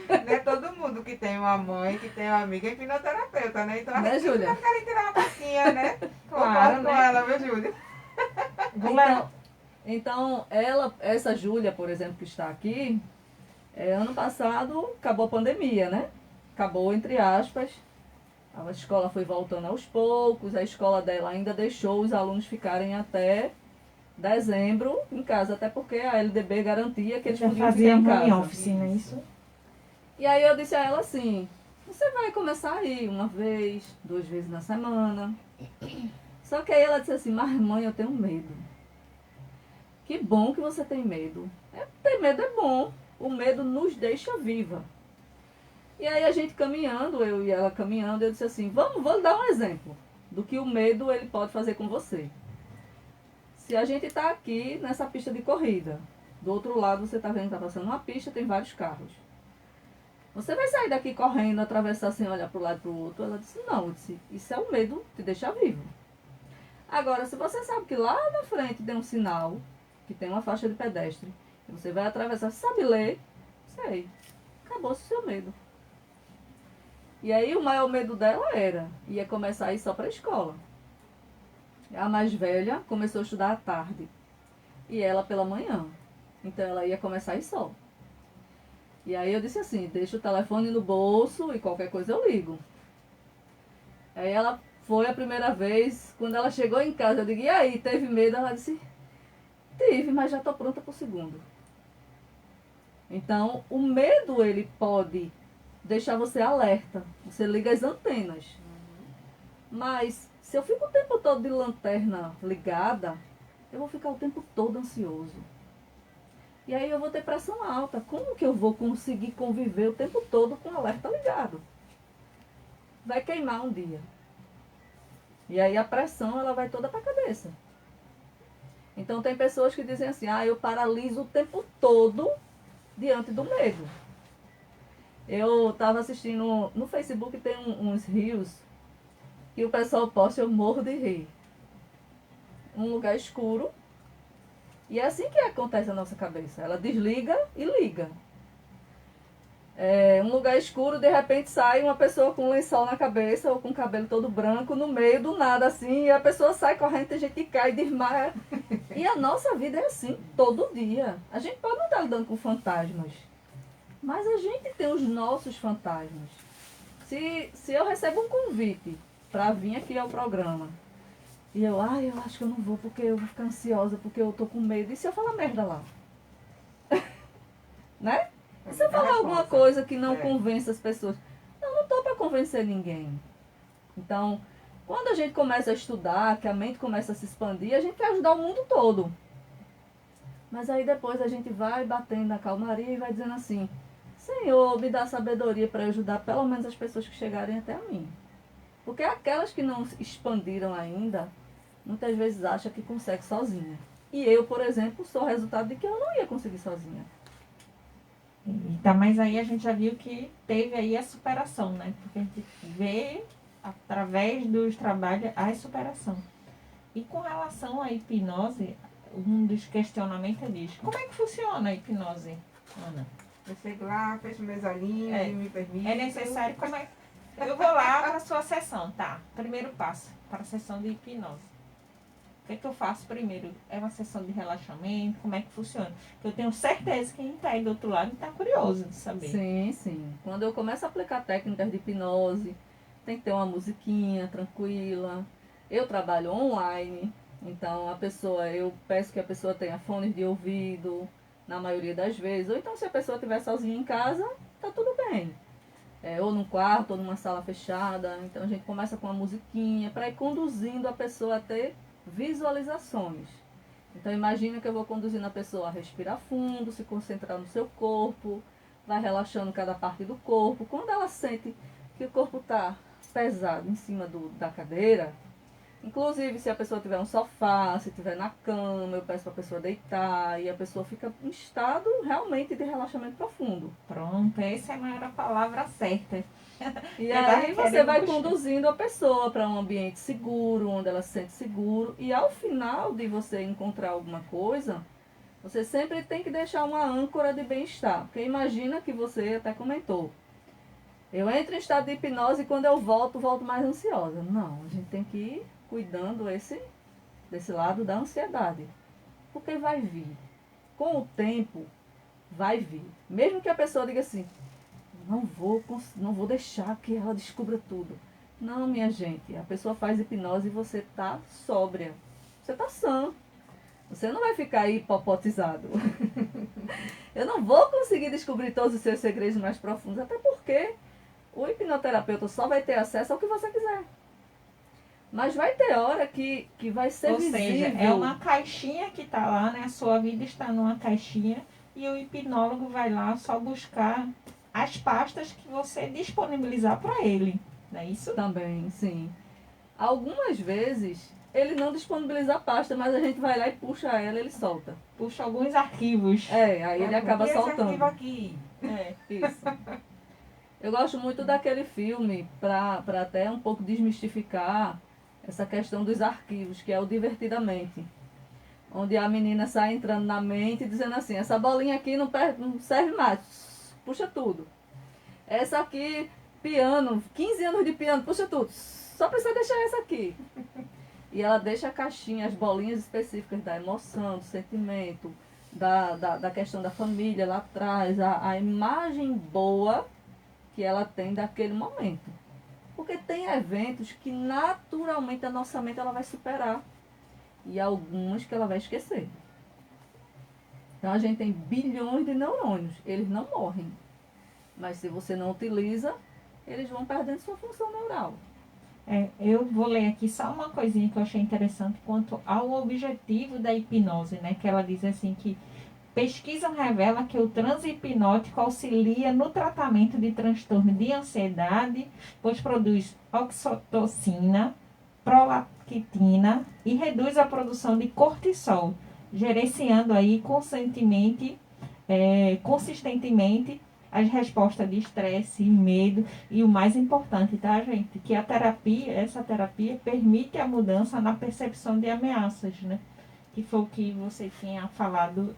Não é todo mundo que tem uma mãe, que tem uma amiga hipnoterapeuta, né? Então Né, a gente Júlia? não quer tirar uma tacinha, né? Claro, Concordo né? com ela, viu, Júlia? Então essa Júlia, por exemplo, que está aqui, ano passado acabou a pandemia, né? Acabou, entre aspas. A escola foi voltando aos poucos, a escola dela ainda deixou os alunos ficarem até dezembro em casa, até porque a LDB garantia que eles Já podiam fazia ficar em home casa. office, não é isso? E aí eu disse a ela assim, você vai começar aí 1 vez, 2 vezes na semana. Só que aí ela disse assim, mas mãe, eu tenho medo. Que bom que você tem medo. Ter medo é bom. O medo nos deixa viva. E aí a gente caminhando, eu e ela caminhando, eu disse assim, vou dar um exemplo do que o medo ele pode fazer com você. Se a gente está aqui nessa pista de corrida, do outro lado você está vendo que está passando uma pista, tem vários carros. Você vai sair daqui correndo, atravessar sem olhar para o lado e para o outro? Ela disse, não. Eu disse, isso é o medo de deixar vivo. Agora, se você sabe que lá na frente tem um sinal, que tem uma faixa de pedestre, e você vai atravessar, sabe ler? Sei. Acabou-se o seu medo. E aí o maior medo dela ia começar a ir só para a escola. A mais velha começou a estudar à tarde. E ela pela manhã. Então ela ia começar a ir só. E aí eu disse assim, deixa o telefone no bolso e qualquer coisa eu ligo. Aí ela foi a primeira vez, quando ela chegou em casa, eu digo, e aí, teve medo? Ela disse, tive, mas já estou pronta para o segundo. Então, o medo, ele pode deixar você alerta, você liga as antenas. Mas, se eu fico o tempo todo de lanterna ligada, eu vou ficar o tempo todo ansioso. E aí eu vou ter pressão alta. Como que eu vou conseguir conviver o tempo todo com o alerta ligado? Vai queimar um dia. E aí a pressão ela vai toda para a cabeça. Então tem pessoas que dizem assim, eu paraliso o tempo todo diante do medo. Eu estava assistindo no Facebook, tem uns rios que o pessoal posta, eu morro de rir. Um lugar escuro. E é assim que acontece na nossa cabeça. Ela desliga e liga. Um lugar escuro, de repente sai uma pessoa com um lençol na cabeça ou com o cabelo todo branco, no meio do nada assim, e a pessoa sai correndo, tem gente que cai, desmaia. E a nossa vida é assim, todo dia. A gente pode não estar lidando com fantasmas, mas a gente tem os nossos fantasmas. Se eu recebo um convite para vir aqui ao programa, e eu acho que eu não vou porque eu vou ficar ansiosa, porque eu tô com medo. E se eu falar merda lá? Né? E se eu falar alguma coisa que não convence as pessoas? Não tô para convencer ninguém. Então, quando a gente começa a estudar, que a mente começa a se expandir, a gente quer ajudar o mundo todo. Mas aí depois a gente vai batendo na calmaria e vai dizendo assim, Senhor, me dá sabedoria para ajudar pelo menos as pessoas que chegarem até a mim. Porque aquelas que não expandiram ainda, muitas vezes acham que consegue sozinha. E eu, por exemplo, sou o resultado de que eu não ia conseguir sozinha. Tá, mas aí a gente já viu que teve aí a superação, né? Porque a gente vê, através dos trabalhos, a superação. E com relação à hipnose, um dos questionamentos é diz, como é que funciona a hipnose, Ana? Eu chego lá, fecho meus olhinhos e me permito. É necessário, como é? Eu vou lá para a sua sessão, tá? Primeiro passo, para a sessão de hipnose. O que é que eu faço primeiro? É uma sessão de relaxamento? Como é que funciona? Porque eu tenho certeza que quem está aí do outro lado está curioso de saber. Sim, sim. Quando eu começo a aplicar técnicas de hipnose, tem que ter uma musiquinha tranquila. Eu trabalho online, então eu peço que a pessoa tenha fones de ouvido, na maioria das vezes. Ou então se a pessoa estiver sozinha em casa, tá tudo bem. Ou num quarto, ou numa sala fechada. Então a gente começa com uma musiquinha para ir conduzindo a pessoa a ter visualizações. Então imagina que eu vou conduzindo a pessoa a respirar fundo, se concentrar no seu corpo, vai relaxando cada parte do corpo. Quando ela sente que o corpo está pesado em cima da cadeira, inclusive se a pessoa tiver um sofá, se tiver na cama, eu peço para a pessoa deitar e a pessoa fica em estado realmente de relaxamento profundo. Pronto, essa era a palavra certa. E aí você vai conduzindo a pessoa para um ambiente seguro, onde ela se sente seguro. E ao final de você encontrar alguma coisa, você sempre tem que deixar uma âncora de bem-estar. Porque imagina que você até comentou, eu entro em estado de hipnose e quando eu volto mais ansiosa. Não, a gente tem que ir cuidando desse lado da ansiedade. Porque vai vir. Com o tempo, vai vir. Mesmo que a pessoa diga assim, não vou deixar que ela descubra tudo. Não, minha gente, a pessoa faz hipnose e você está sóbria. Você está sã. Você não vai ficar hipopotizado. Eu não vou conseguir descobrir todos os seus segredos mais profundos, até porque o hipnoterapeuta só vai ter acesso ao que você quiser. Mas vai ter hora que vai ser visível. Ou seja, é uma caixinha que está lá, né? A sua vida está numa caixinha e o hipnólogo vai lá só buscar as pastas que você disponibilizar para ele, não é isso? Também, sim. Algumas vezes ele não disponibiliza a pasta, mas a gente vai lá e puxa ela, ele solta. Puxa alguns arquivos. Aí ele acaba soltando. Esse arquivo aqui. Isso. Eu gosto muito daquele filme para até um pouco desmistificar essa questão dos arquivos, que é o Divertidamente. Onde a menina sai entrando na mente e dizendo assim, essa bolinha aqui não serve mais. Puxa tudo. Essa aqui, piano, 15 anos de piano, puxa tudo. Só precisa deixar essa aqui. E ela deixa a caixinha, as bolinhas específicas da emoção, do sentimento, da questão da família lá atrás, a imagem boa que ela tem daquele momento. Porque tem eventos que naturalmente a nossa mente ela vai superar. E algumas que ela vai esquecer. Então a gente tem bilhões de neurônios, eles não morrem. Mas se você não utiliza, eles vão perdendo sua função neural. Eu vou ler aqui só uma coisinha que eu achei interessante quanto ao objetivo da hipnose, né? Que ela diz assim que Pesquisa revela que o transe hipnótico auxilia no tratamento de transtorno de ansiedade, pois produz oxitocina, prolactina e reduz a produção de cortisol, gerenciando aí consistentemente as respostas de estresse e medo. E o mais importante, tá, gente? Que essa terapia permite a mudança na percepção de ameaças, né? Que foi o que você tinha falado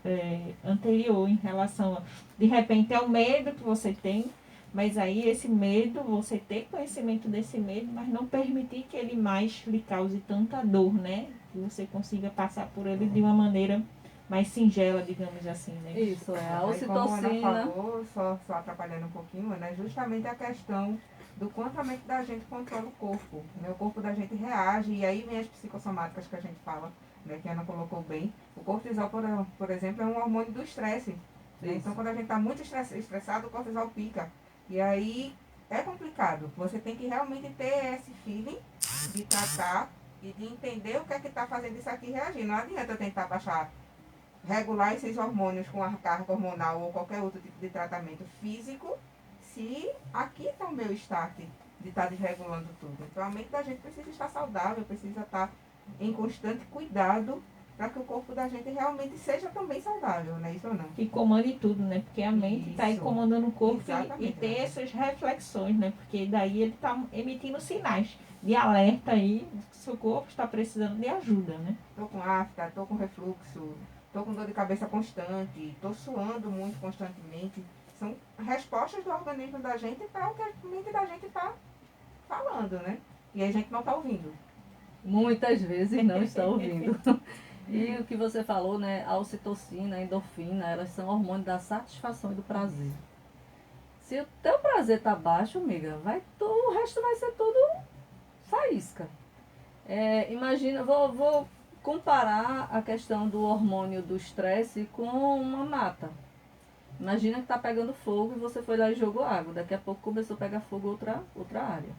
anterior, em relação a, de repente, é o medo que você tem, mas aí esse medo, você ter conhecimento desse medo, mas não permitir que ele mais lhe cause tanta dor, né? Que você consiga passar por ele de uma maneira mais singela, digamos assim, né? Isso, a Aí, como a Ana ocitocina. falou, só atrapalhando um pouquinho, né? Justamente a questão do quanto a mente da gente controla o corpo, né? O corpo da gente reage, e aí vem as psicossomáticas que a gente fala, né? Que a Ana colocou bem. O cortisol, por exemplo, é um hormônio do estresse. Né? Então, quando a gente está muito estressado, o cortisol pica. E aí é complicado. Você tem que realmente ter esse feeling de tratar e de entender o que é que está fazendo isso aqui reagir. Não adianta eu tentar baixar, regular esses hormônios com a carga hormonal ou qualquer outro tipo de tratamento físico, se aqui está o meu start de estar desregulando tudo. Então a mente da gente precisa estar saudável, precisa estar em constante cuidado para que o corpo da gente realmente seja também saudável, não é isso ou não? Que comande tudo, né? Porque a mente está aí Isso. comandando o corpo e Exatamente. tem essas reflexões, né? Porque daí ele está emitindo sinais de alerta aí, que seu corpo está precisando de ajuda, né? Tô com afta, tô com refluxo, tô com dor de cabeça constante, tô suando muito constantemente. São respostas do organismo da gente para o que a mente da gente está falando, né? E a gente não está ouvindo. Muitas vezes não está ouvindo. E o que você falou, né? A ocitocina, a endorfina, elas são hormônios da satisfação e do prazer. Se o teu prazer tá baixo, amiga, o resto vai ser tudo faísca. Imagina, vou comparar a questão do hormônio do estresse com uma mata. Imagina que tá pegando fogo e você foi lá e jogou água. Daqui a pouco começou a pegar fogo outra área.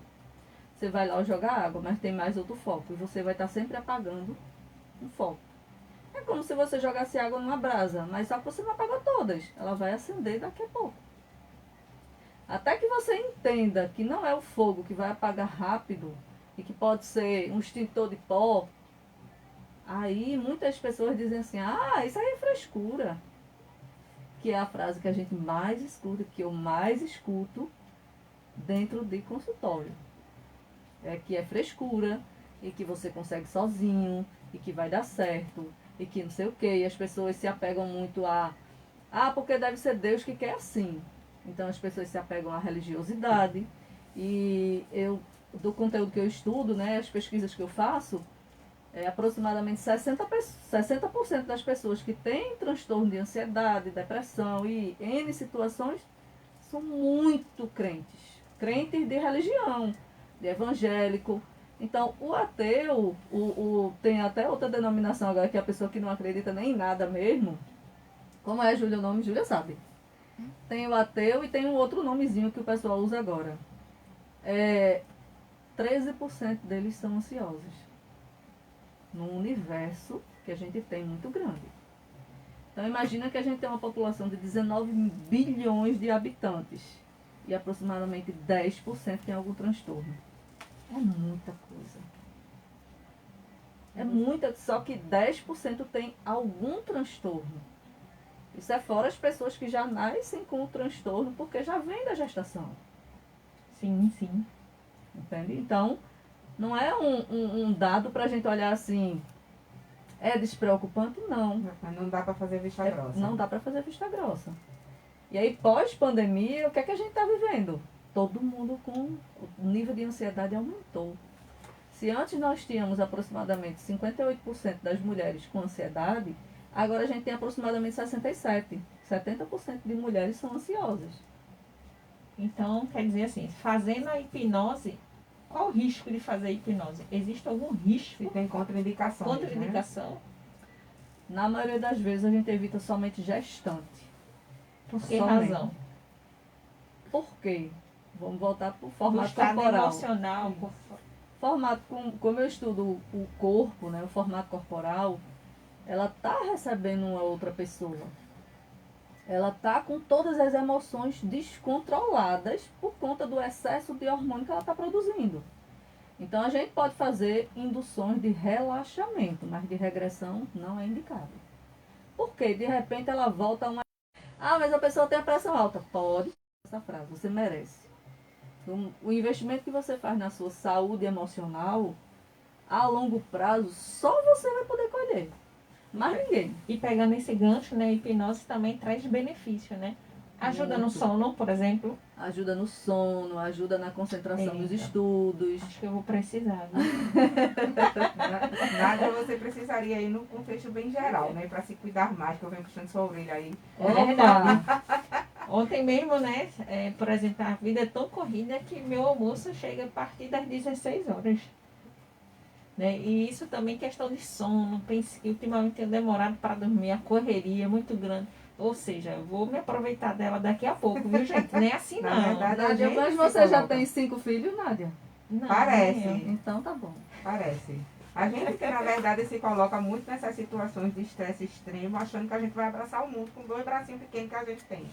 Você vai lá jogar água, mas tem mais outro foco. E você vai estar sempre apagando um foco. É como se você jogasse água numa brasa, mas só que você não apagou todas. Ela vai acender daqui a pouco. Até que você entenda que não é o fogo que vai apagar rápido e que pode ser um extintor de pó, aí muitas pessoas dizem assim, isso aí é frescura. Que é a frase que a gente mais escuta, que eu mais escuto dentro de consultório. É que é frescura e que você consegue sozinho e que vai dar certo e que não sei o que. E as pessoas se apegam muito porque deve ser Deus que quer assim. Então as pessoas se apegam à religiosidade. E do conteúdo que eu estudo, né, as pesquisas que eu faço, aproximadamente 60% das pessoas que têm transtorno de ansiedade, depressão e N situações são muito crentes. Crentes de religião, de evangélico. Então, o ateu, tem até outra denominação agora, que é a pessoa que não acredita nem em nada mesmo. Como é, Júlia, o nome? Júlia sabe. Tem o ateu e tem um outro nomezinho que o pessoal usa agora. 13% deles são ansiosos. Num universo que a gente tem muito grande. Então, imagina que a gente tem uma população de 19 bilhões de habitantes. E aproximadamente 10% tem algum transtorno. É muita coisa. É muita, só que 10% tem algum transtorno. Isso é fora as pessoas que já nascem com o transtorno porque já vem da gestação. Sim, sim. Entende? Então, não é um dado para a gente olhar assim, é despreocupante? Não. Mas não dá para fazer vista grossa. Não dá para fazer vista grossa. E aí, pós-pandemia, o que é que a gente está vivendo? Todo mundo com o nível de ansiedade aumentou. Se antes nós tínhamos aproximadamente 58% das mulheres com ansiedade, agora a gente tem aproximadamente 67%. 70% de mulheres são ansiosas. Então, quer dizer assim, fazendo a hipnose, qual o risco de fazer a hipnose? Existe algum risco? Se tem contraindicações, Contraindicação? Né? Na maioria das vezes a gente evita somente gestante. Por que Somente. razão? Por quê? Vamos voltar para o Do formato estado corporal. emocional. Formato, como eu estudo o corpo, né, o formato corporal, ela está recebendo uma outra pessoa. ela tá com todas as emoções descontroladas por conta do excesso de hormônio que ela está produzindo. Então a gente pode fazer induções de relaxamento, mas de regressão não é indicado. Por quê? De repente ela volta a uma... Ah, mas a pessoa tem a pressão alta. Pode. Essa frase, você merece. O investimento que você faz na sua saúde emocional, a longo prazo, só você vai poder colher. Mais ninguém. E pegando esse gancho, né, a hipnose também traz benefício, né? Ajuda no Muito. sono, por exemplo. Ajuda no sono, ajuda na concentração nos Eita. estudos. Acho que eu vou precisar, né? Nada você precisaria ir no contexto bem geral, né? Pra se cuidar mais, que eu venho puxando sua orelha aí. É verdade. Ontem mesmo, né, por exemplo, a vida é tão corrida que meu almoço chega a partir das 16 horas. Né? E isso também questão de sono. Pense que ultimamente tenho demorado para dormir, a correria é muito grande. Ou seja, eu vou me aproveitar dela daqui a pouco, viu, gente? Nem assim Na não. verdade, Nádia, gente mas se você já coloca. tem 5 filhos, Nádia? Não, Parece. nem eu. Então tá bom. Parece. A gente que, na verdade, se coloca muito nessas situações de estresse extremo, achando que a gente vai abraçar o mundo com 2 bracinhos pequenos que a gente tem.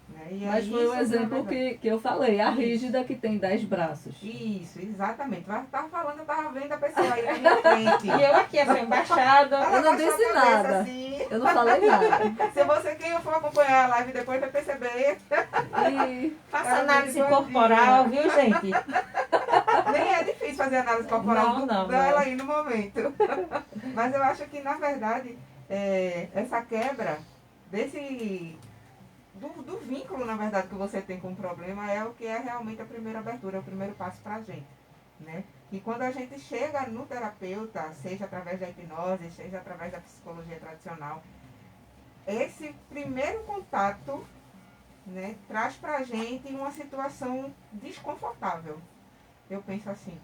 Né? E Mas é foi o isso, exemplo na verdade. que eu falei, a Isso. rígida que tem 10 braços. Isso, exatamente. Vai estar falando, eu tava vendo a pessoa aí na minha frente. E eu aqui, assim, embaixada. Ela Eu não abaixou a disse cabeça nada. assim. Eu não falei nada. Se você quem for acompanhar a live depois vai perceber. E Faça Ela análise me corporal, viu, gente? Nem é difícil fazer análise corporal Não, dela não. aí no momento. Mas eu acho que, na verdade, essa quebra desse... Do vínculo, na verdade, que você tem com o problema é o que é realmente a primeira abertura, é o primeiro passo pra gente. Né? E quando a gente chega no terapeuta, seja através da hipnose, seja através da psicologia tradicional, esse primeiro contato, né, traz pra gente uma situação desconfortável. Eu penso assim.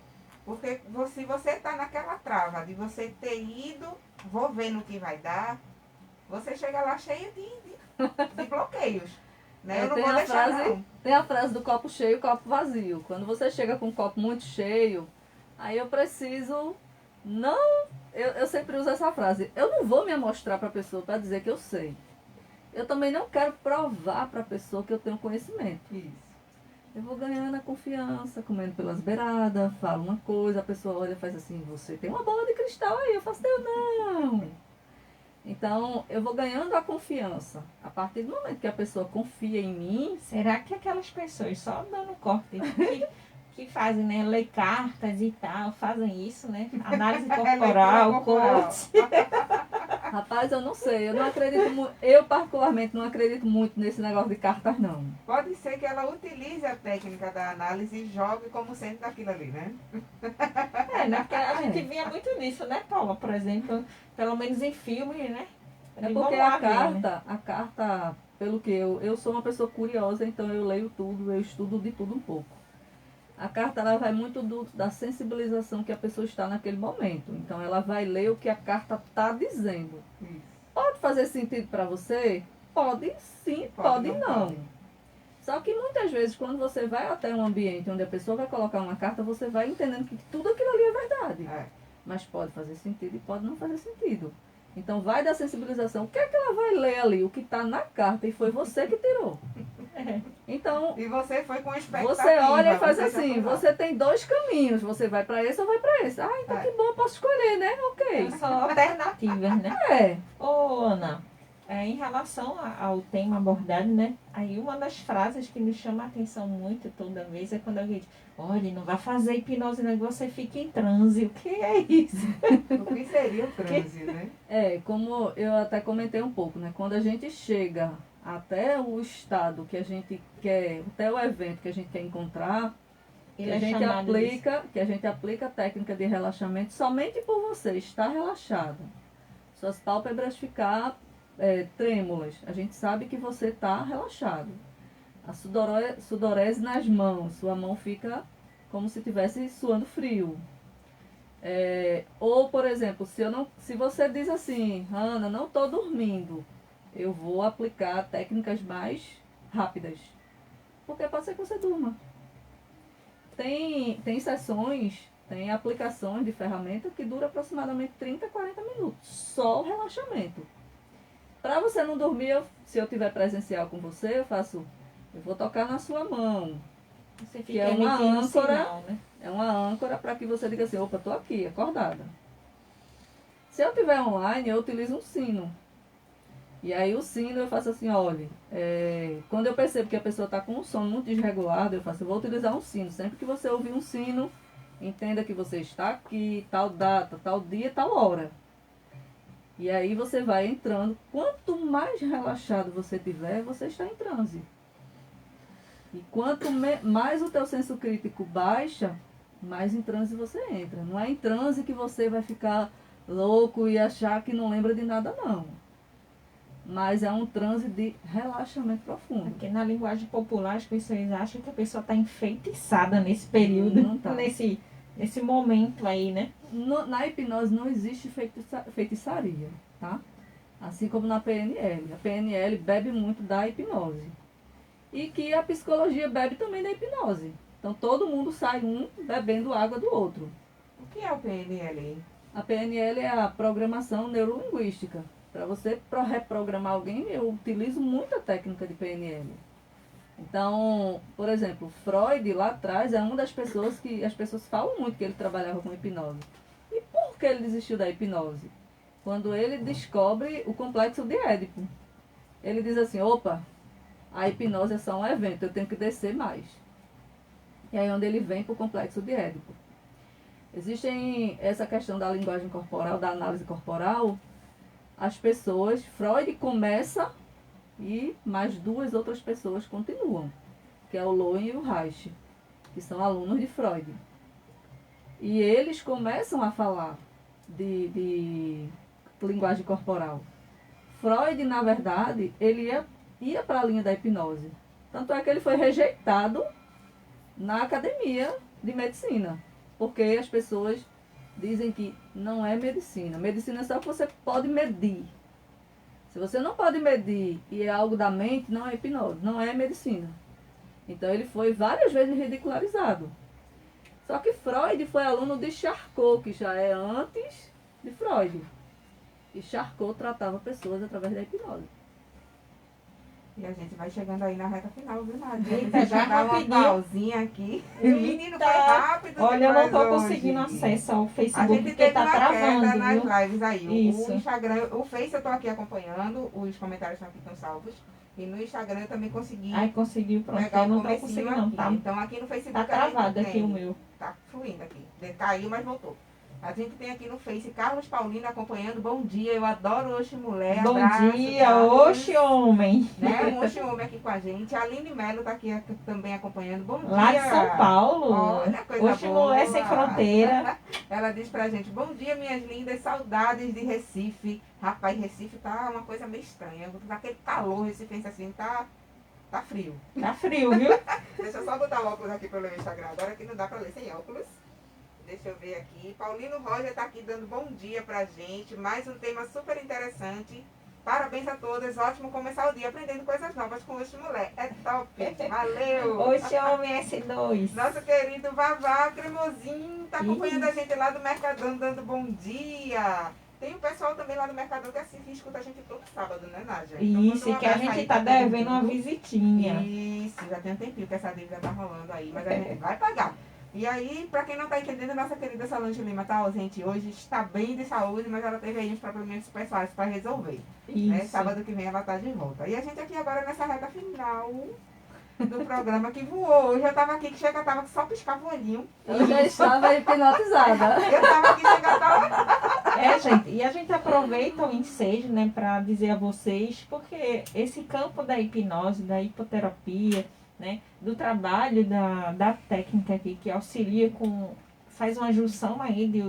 Porque se você está naquela trava de você ter ido, vou ver no que vai dar, você chega lá cheio de bloqueios. Né? Eu não tem, vou a deixar frase, não. tem a frase do copo cheio e copo vazio. Quando você chega com um copo muito cheio, aí eu preciso não... Eu sempre uso essa frase. Eu não vou me amostrar para a pessoa para dizer que eu sei. Eu também não quero provar para a pessoa que eu tenho conhecimento. Isso. Eu vou ganhando a confiança, comendo pelas beiradas, falo uma coisa, a pessoa olha e faz assim, você tem uma bola de cristal aí, eu faço, eu não. Então, eu vou ganhando a confiança. A partir do momento que a pessoa confia em mim, Será que aquelas pessoas só dando corte que fazem, né, ler cartas e tal, fazem isso, né? Análise corporal, corporal. coach. rapaz, eu não sei, eu não acredito muito, eu particularmente não acredito muito nesse negócio de cartas, não. Pode ser que ela utilize a técnica da análise e jogue como sendo daquilo ali, né? É, né? Porque a gente via muito nisso, né, Paula? Por exemplo, pelo menos em filme, né? É De porque vamos lá ver, né? a carta, pelo que eu sou uma pessoa curiosa, então eu leio tudo, eu estudo de tudo um pouco. A carta ela vai muito da sensibilização que a pessoa está naquele momento. Então ela vai ler o que a carta está dizendo. Isso. Pode fazer sentido para você? Pode sim, pode não. pode. Só que muitas vezes quando você vai até um ambiente onde a pessoa vai colocar uma carta, você vai entendendo que tudo aquilo ali é verdade. É. Mas pode fazer sentido e pode não fazer sentido. Então vai da sensibilização. O que é que ela vai ler ali? O que está na carta e foi você que tirou. Então, E você foi com expectativa. você olha e faz você já assim, foi lá. você tem 2 caminhos, você vai para esse ou vai para esse. Ah, então É. que bom, eu posso escolher, né? Ok. São alternativas, né? É, Ô, Ana, em relação ao tema abordado, né? Aí uma das frases que me chama a atenção muito toda vez é quando alguém diz, olha, não vai fazer hipnose, não, que você fica em transe. O que é isso? O que seria o transe, né? como eu até comentei um pouco, né? Quando a gente chega até o estado que a gente quer, até o evento que a gente quer encontrar, que Ele a é gente chamado aplica, que a gente aplica a técnica de relaxamento somente por você estar relaxado. Suas pálpebras ficar trêmulas. A gente sabe que você está relaxado. A sudorese nas mãos, sua mão fica como se estivesse suando frio. Ou, por exemplo, se você diz assim, Ana, não estou dormindo, eu vou aplicar técnicas mais rápidas. Porque pode ser que você durma. Tem sessões, tem aplicações de ferramenta que dura aproximadamente 30, 40 minutos. Só o relaxamento. Para você não dormir, se eu tiver presencial com você, eu vou tocar na sua mão. Você Que fica é uma emitindo âncora, sinal, né? é uma âncora para que você diga assim, opa, estou aqui, acordada. Se eu tiver online, eu utilizo um sino. E aí o sino eu faço assim, olha, quando eu percebo que a pessoa está com um sono muito desregulado, eu vou utilizar um sino. Sempre que você ouvir um sino, entenda que você está aqui, tal data, tal dia, tal hora. E aí você vai entrando. Quanto mais relaxado você tiver, você está em transe. E quanto mais o teu senso crítico baixa, mais em transe você entra. Não é em transe que você vai ficar louco e achar que não lembra de nada, não. Mas é um transe de relaxamento profundo. Porque na linguagem popular as pessoas acham que a pessoa está enfeitiçada nesse período, Não tá. nesse momento aí, né? Na hipnose não existe feitiçaria, tá? Assim como na PNL. A PNL bebe muito da hipnose. E que a psicologia bebe também da hipnose. Então todo mundo sai um bebendo água do outro. O que é o PNL? A PNL é a programação neurolinguística. Para você reprogramar alguém, eu utilizo muita técnica de PNL. Então, por exemplo, Freud lá atrás é uma das pessoas que as pessoas falam muito que ele trabalhava com hipnose. E por que ele desistiu da hipnose? Quando ele descobre o complexo de Édipo. Ele diz assim, opa, a hipnose é só um evento, eu tenho que descer mais. E aí é onde ele vem para o complexo de Édipo. Existem essa questão da linguagem corporal, da análise corporal. As pessoas, Freud começa e mais duas outras pessoas continuam, que é o Lowen e o Reich, que são alunos de Freud. E eles começam a falar de linguagem corporal. Freud, na verdade, ele ia para a linha da hipnose. Tanto é que ele foi rejeitado na academia de medicina, porque as pessoas dizem que não é medicina. Medicina é só que você pode medir. Se você não pode medir e é algo da mente, não é hipnose, não é medicina. Então ele foi várias vezes ridicularizado. Só que Freud foi aluno de Charcot, que já é antes de Freud. E Charcot tratava pessoas através da hipnose. E a gente vai chegando aí na reta final, viu, Nádia? Eita, já dá uma rapidinho. pausinha aqui. O Eita. menino foi rápido. Olha, eu não demais tô hoje. conseguindo acesso ao A Facebook gente porque teve tá uma queda travando, nas viu? lives aí. Isso. O Instagram, o Face eu tô aqui acompanhando, os comentários estão aqui estão salvos. E no Instagram eu também consegui Ai, conseguiu, pronto. pegar Eu o não tô comecinho conseguindo não, aqui. tá? Então aqui no Facebook Tá a gente travado aqui tem- o meu. Tá fluindo aqui. Caiu, mas voltou. A gente tem aqui no Face Carlos Paulino acompanhando. Bom dia, eu adoro Oxe Mulher. Bom Abraço, dia, Carlos. oxe homem. Né? Um Oxe Homem aqui com a gente. A Aline Melo tá aqui também acompanhando. Bom Lá dia. de São Paulo. Olha, coisa Oxe, boa. mulher sem fronteira. Ela diz pra gente, bom dia, minhas lindas, saudades de Recife. Rapaz, Recife tá uma coisa meio estranha. Aquele calor recifense assim, tá frio. Tá frio, viu? Deixa eu só botar o óculos aqui pelo meu Instagram agora, que não dá pra ler sem óculos. Deixa eu ver aqui. Paulino Roger tá aqui dando bom dia pra gente. Mais um tema super interessante. Parabéns a todas. Ótimo começar o dia aprendendo coisas novas com Oxe Mulher. É top. Valeu. Oxe, homem S2. Nosso querido Vavá Cremosinho tá acompanhando a gente lá do Mercadão, dando bom dia. Tem o pessoal também lá do Mercadão que assiste e escuta a gente todo sábado, né, Nádia? Então, Isso, manda um que a abraço aí gente tá pra todo devendo uma mundo. visitinha. Isso, já tem um tempinho que essa dívida tá rolando aí, mas a gente vai pagar. E aí, pra quem não tá entendendo, a nossa querida Solange Lima tá ausente hoje, está bem de saúde, mas ela teve aí uns probleminhas pessoais pra resolver. Né? Isso. Sábado que vem ela tá de volta. E a gente aqui agora nessa reta final do programa que voou. Hoje eu tava aqui, que chega, tava que só piscava o olhinho. Eu já estava hipnotizada. Eu tava aqui, chega, tava... Gente, e a gente aproveita o ensejo, né, para dizer a vocês, porque esse campo da hipnose, da hipoterapia, né, do trabalho da técnica aqui, que auxilia faz uma junção aí de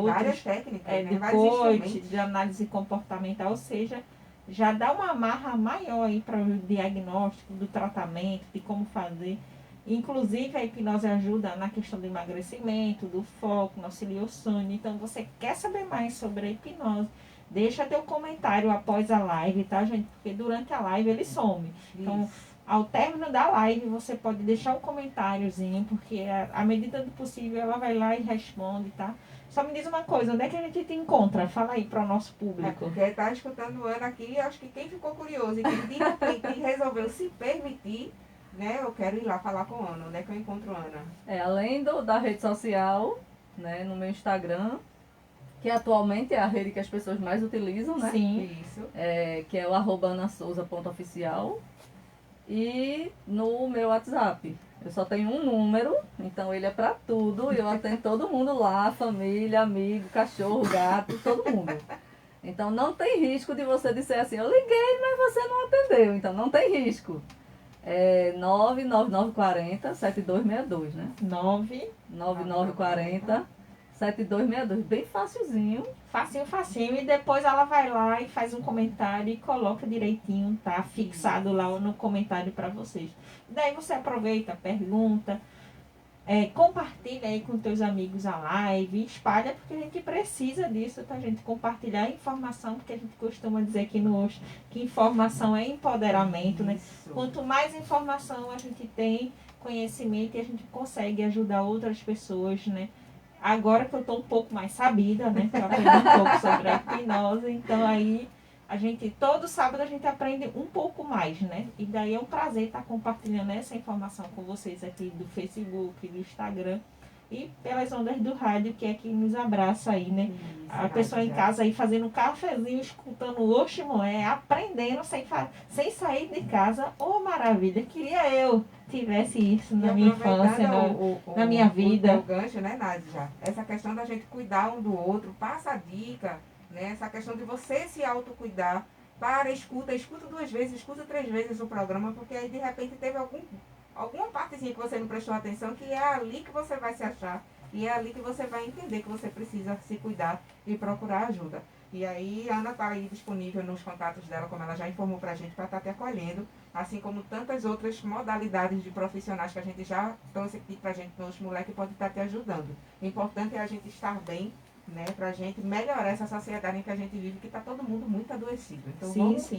várias outros, técnicas, né? de Vários coach, instrumentos. de análise comportamental, ou seja, já dá uma amarra maior aí para o diagnóstico, do tratamento, de como fazer. Inclusive, a hipnose ajuda na questão do emagrecimento, do foco, no auxilia o sono. Então, você quer saber mais sobre a hipnose? Deixa teu comentário após a live, tá, gente? Porque durante a live ele some. Então, ao término da live, você pode deixar um comentáriozinho, porque à medida do possível ela vai lá e responde, tá? Só me diz uma coisa, onde é que a gente te encontra? Fala aí para o nosso É público. porque tá escutando Ana aqui, acho que quem ficou curioso e quem de repente resolveu se permitir, né? Eu quero ir lá falar com Ana. Onde é que eu encontro Ana? Além da rede social, né, no meu Instagram, que atualmente é a rede que as pessoas mais utilizam, né? Sim. Isso. Que é o @anasouza.oficial. E no meu WhatsApp. Eu só tenho um número, então ele é pra tudo. E eu atendo todo mundo lá, família, amigo, cachorro, gato, todo mundo. Então não tem risco de você dizer assim, eu liguei, mas você não atendeu. Então não tem risco. É 99940-7262, né? 9940-7262. Bem facilzinho. Facinho, facinho. E depois ela vai lá e faz um comentário e coloca direitinho, tá? Fixado lá no comentário para vocês. Daí você aproveita, pergunta, compartilha aí com teus amigos a live, espalha, porque a gente precisa disso, tá, gente? Compartilhar informação, porque a gente costuma dizer aqui no Oxo que informação é empoderamento, né? Isso. Quanto mais informação a gente tem, conhecimento, e a gente consegue ajudar outras pessoas, né? Agora que eu estou um pouco mais sabida, né? Eu aprendi um pouco sobre a hipnose, então aí todo sábado a gente aprende um pouco mais, né? E daí é um prazer estar compartilhando essa informação com vocês aqui do Facebook, do Instagram e pelas ondas do rádio, que é quem nos abraça aí, né? Isso, A pessoa em já. casa aí fazendo um cafezinho, escutando o Oximoé, aprendendo sem sair de casa. Oh, maravilha! Queria eu tivesse isso na minha infância, na minha vida. O gancho, né, Nádia? Essa questão da gente cuidar um do outro, passa a dica, né? Essa questão de você se autocuidar. Escuta 2 vezes, escuta 3 vezes o programa, porque aí de repente teve alguma partezinha que você não prestou atenção, que é ali que você vai se achar. E é ali que você vai entender que você precisa se cuidar e procurar ajuda. E aí, a Ana está aí disponível nos contatos dela, como ela já informou para a gente, para estar te acolhendo, assim como tantas outras modalidades de profissionais que a gente já trouxe aqui para a gente nos moleques, pode estar te ajudando. O importante é a gente estar bem, né, para a gente melhorar essa sociedade em que a gente vive, que está todo mundo muito adoecido. Então, vamos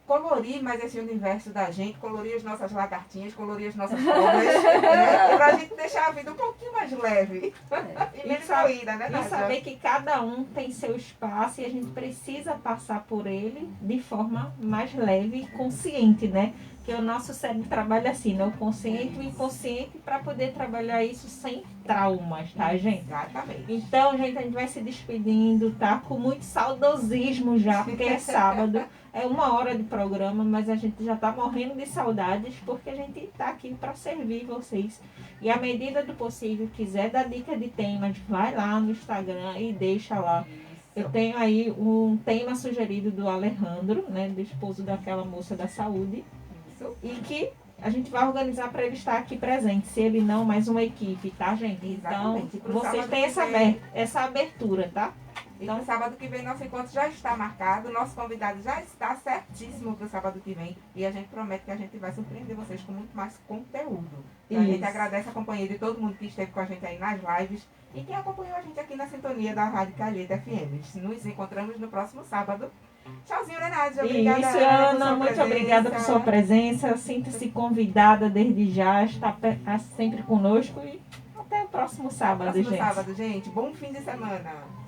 colorir mais esse universo da gente, colorir as nossas lagartinhas, colorir as nossas cobras, né, para a gente deixar a vida um pouquinho mais leve e menos doída, né, E Nádia? saber que cada um tem seu espaço e a gente precisa passar por ele de forma mais leve e consciente, né? Que o nosso cérebro trabalha assim, né? O consciente e o inconsciente, para poder trabalhar isso sem traumas, tá, gente? Exatamente. Então, gente, a gente vai se despedindo, tá? Com muito saudosismo já, porque é sábado. É 1 hora de programa, mas a gente já tá morrendo de saudades, porque a gente tá aqui para servir vocês. E à medida do possível, quiser dar dica de temas, vai lá no Instagram e deixa lá. Eu tenho aí um tema sugerido do Alejandro, né? Do esposo daquela moça da saúde. Isso. E que a gente vai organizar para ele estar aqui presente. Se ele não, mais uma equipe, tá, gente? Então, Exatamente. Pro vocês sábado têm que vem. essa abertura, tá? Então, sábado que vem, nosso encontro já está marcado. Nosso convidado já está certíssimo para o sábado que vem. E a gente promete que a gente vai surpreender vocês com muito mais conteúdo. Então, a gente Isso. agradece a companhia de todo mundo que esteve com a gente aí nas lives. E quem acompanhou a gente aqui na sintonia da Rádio Calheta FM. Nos encontramos no próximo sábado. Tchauzinho, né, Nádia? Obrigada, Isso, por Ana, sua muito presença. obrigada por sua presença. Sinta-se convidada desde já, está sempre conosco e até o próximo sábado, Próximo gente. sábado, gente. Bom fim de semana.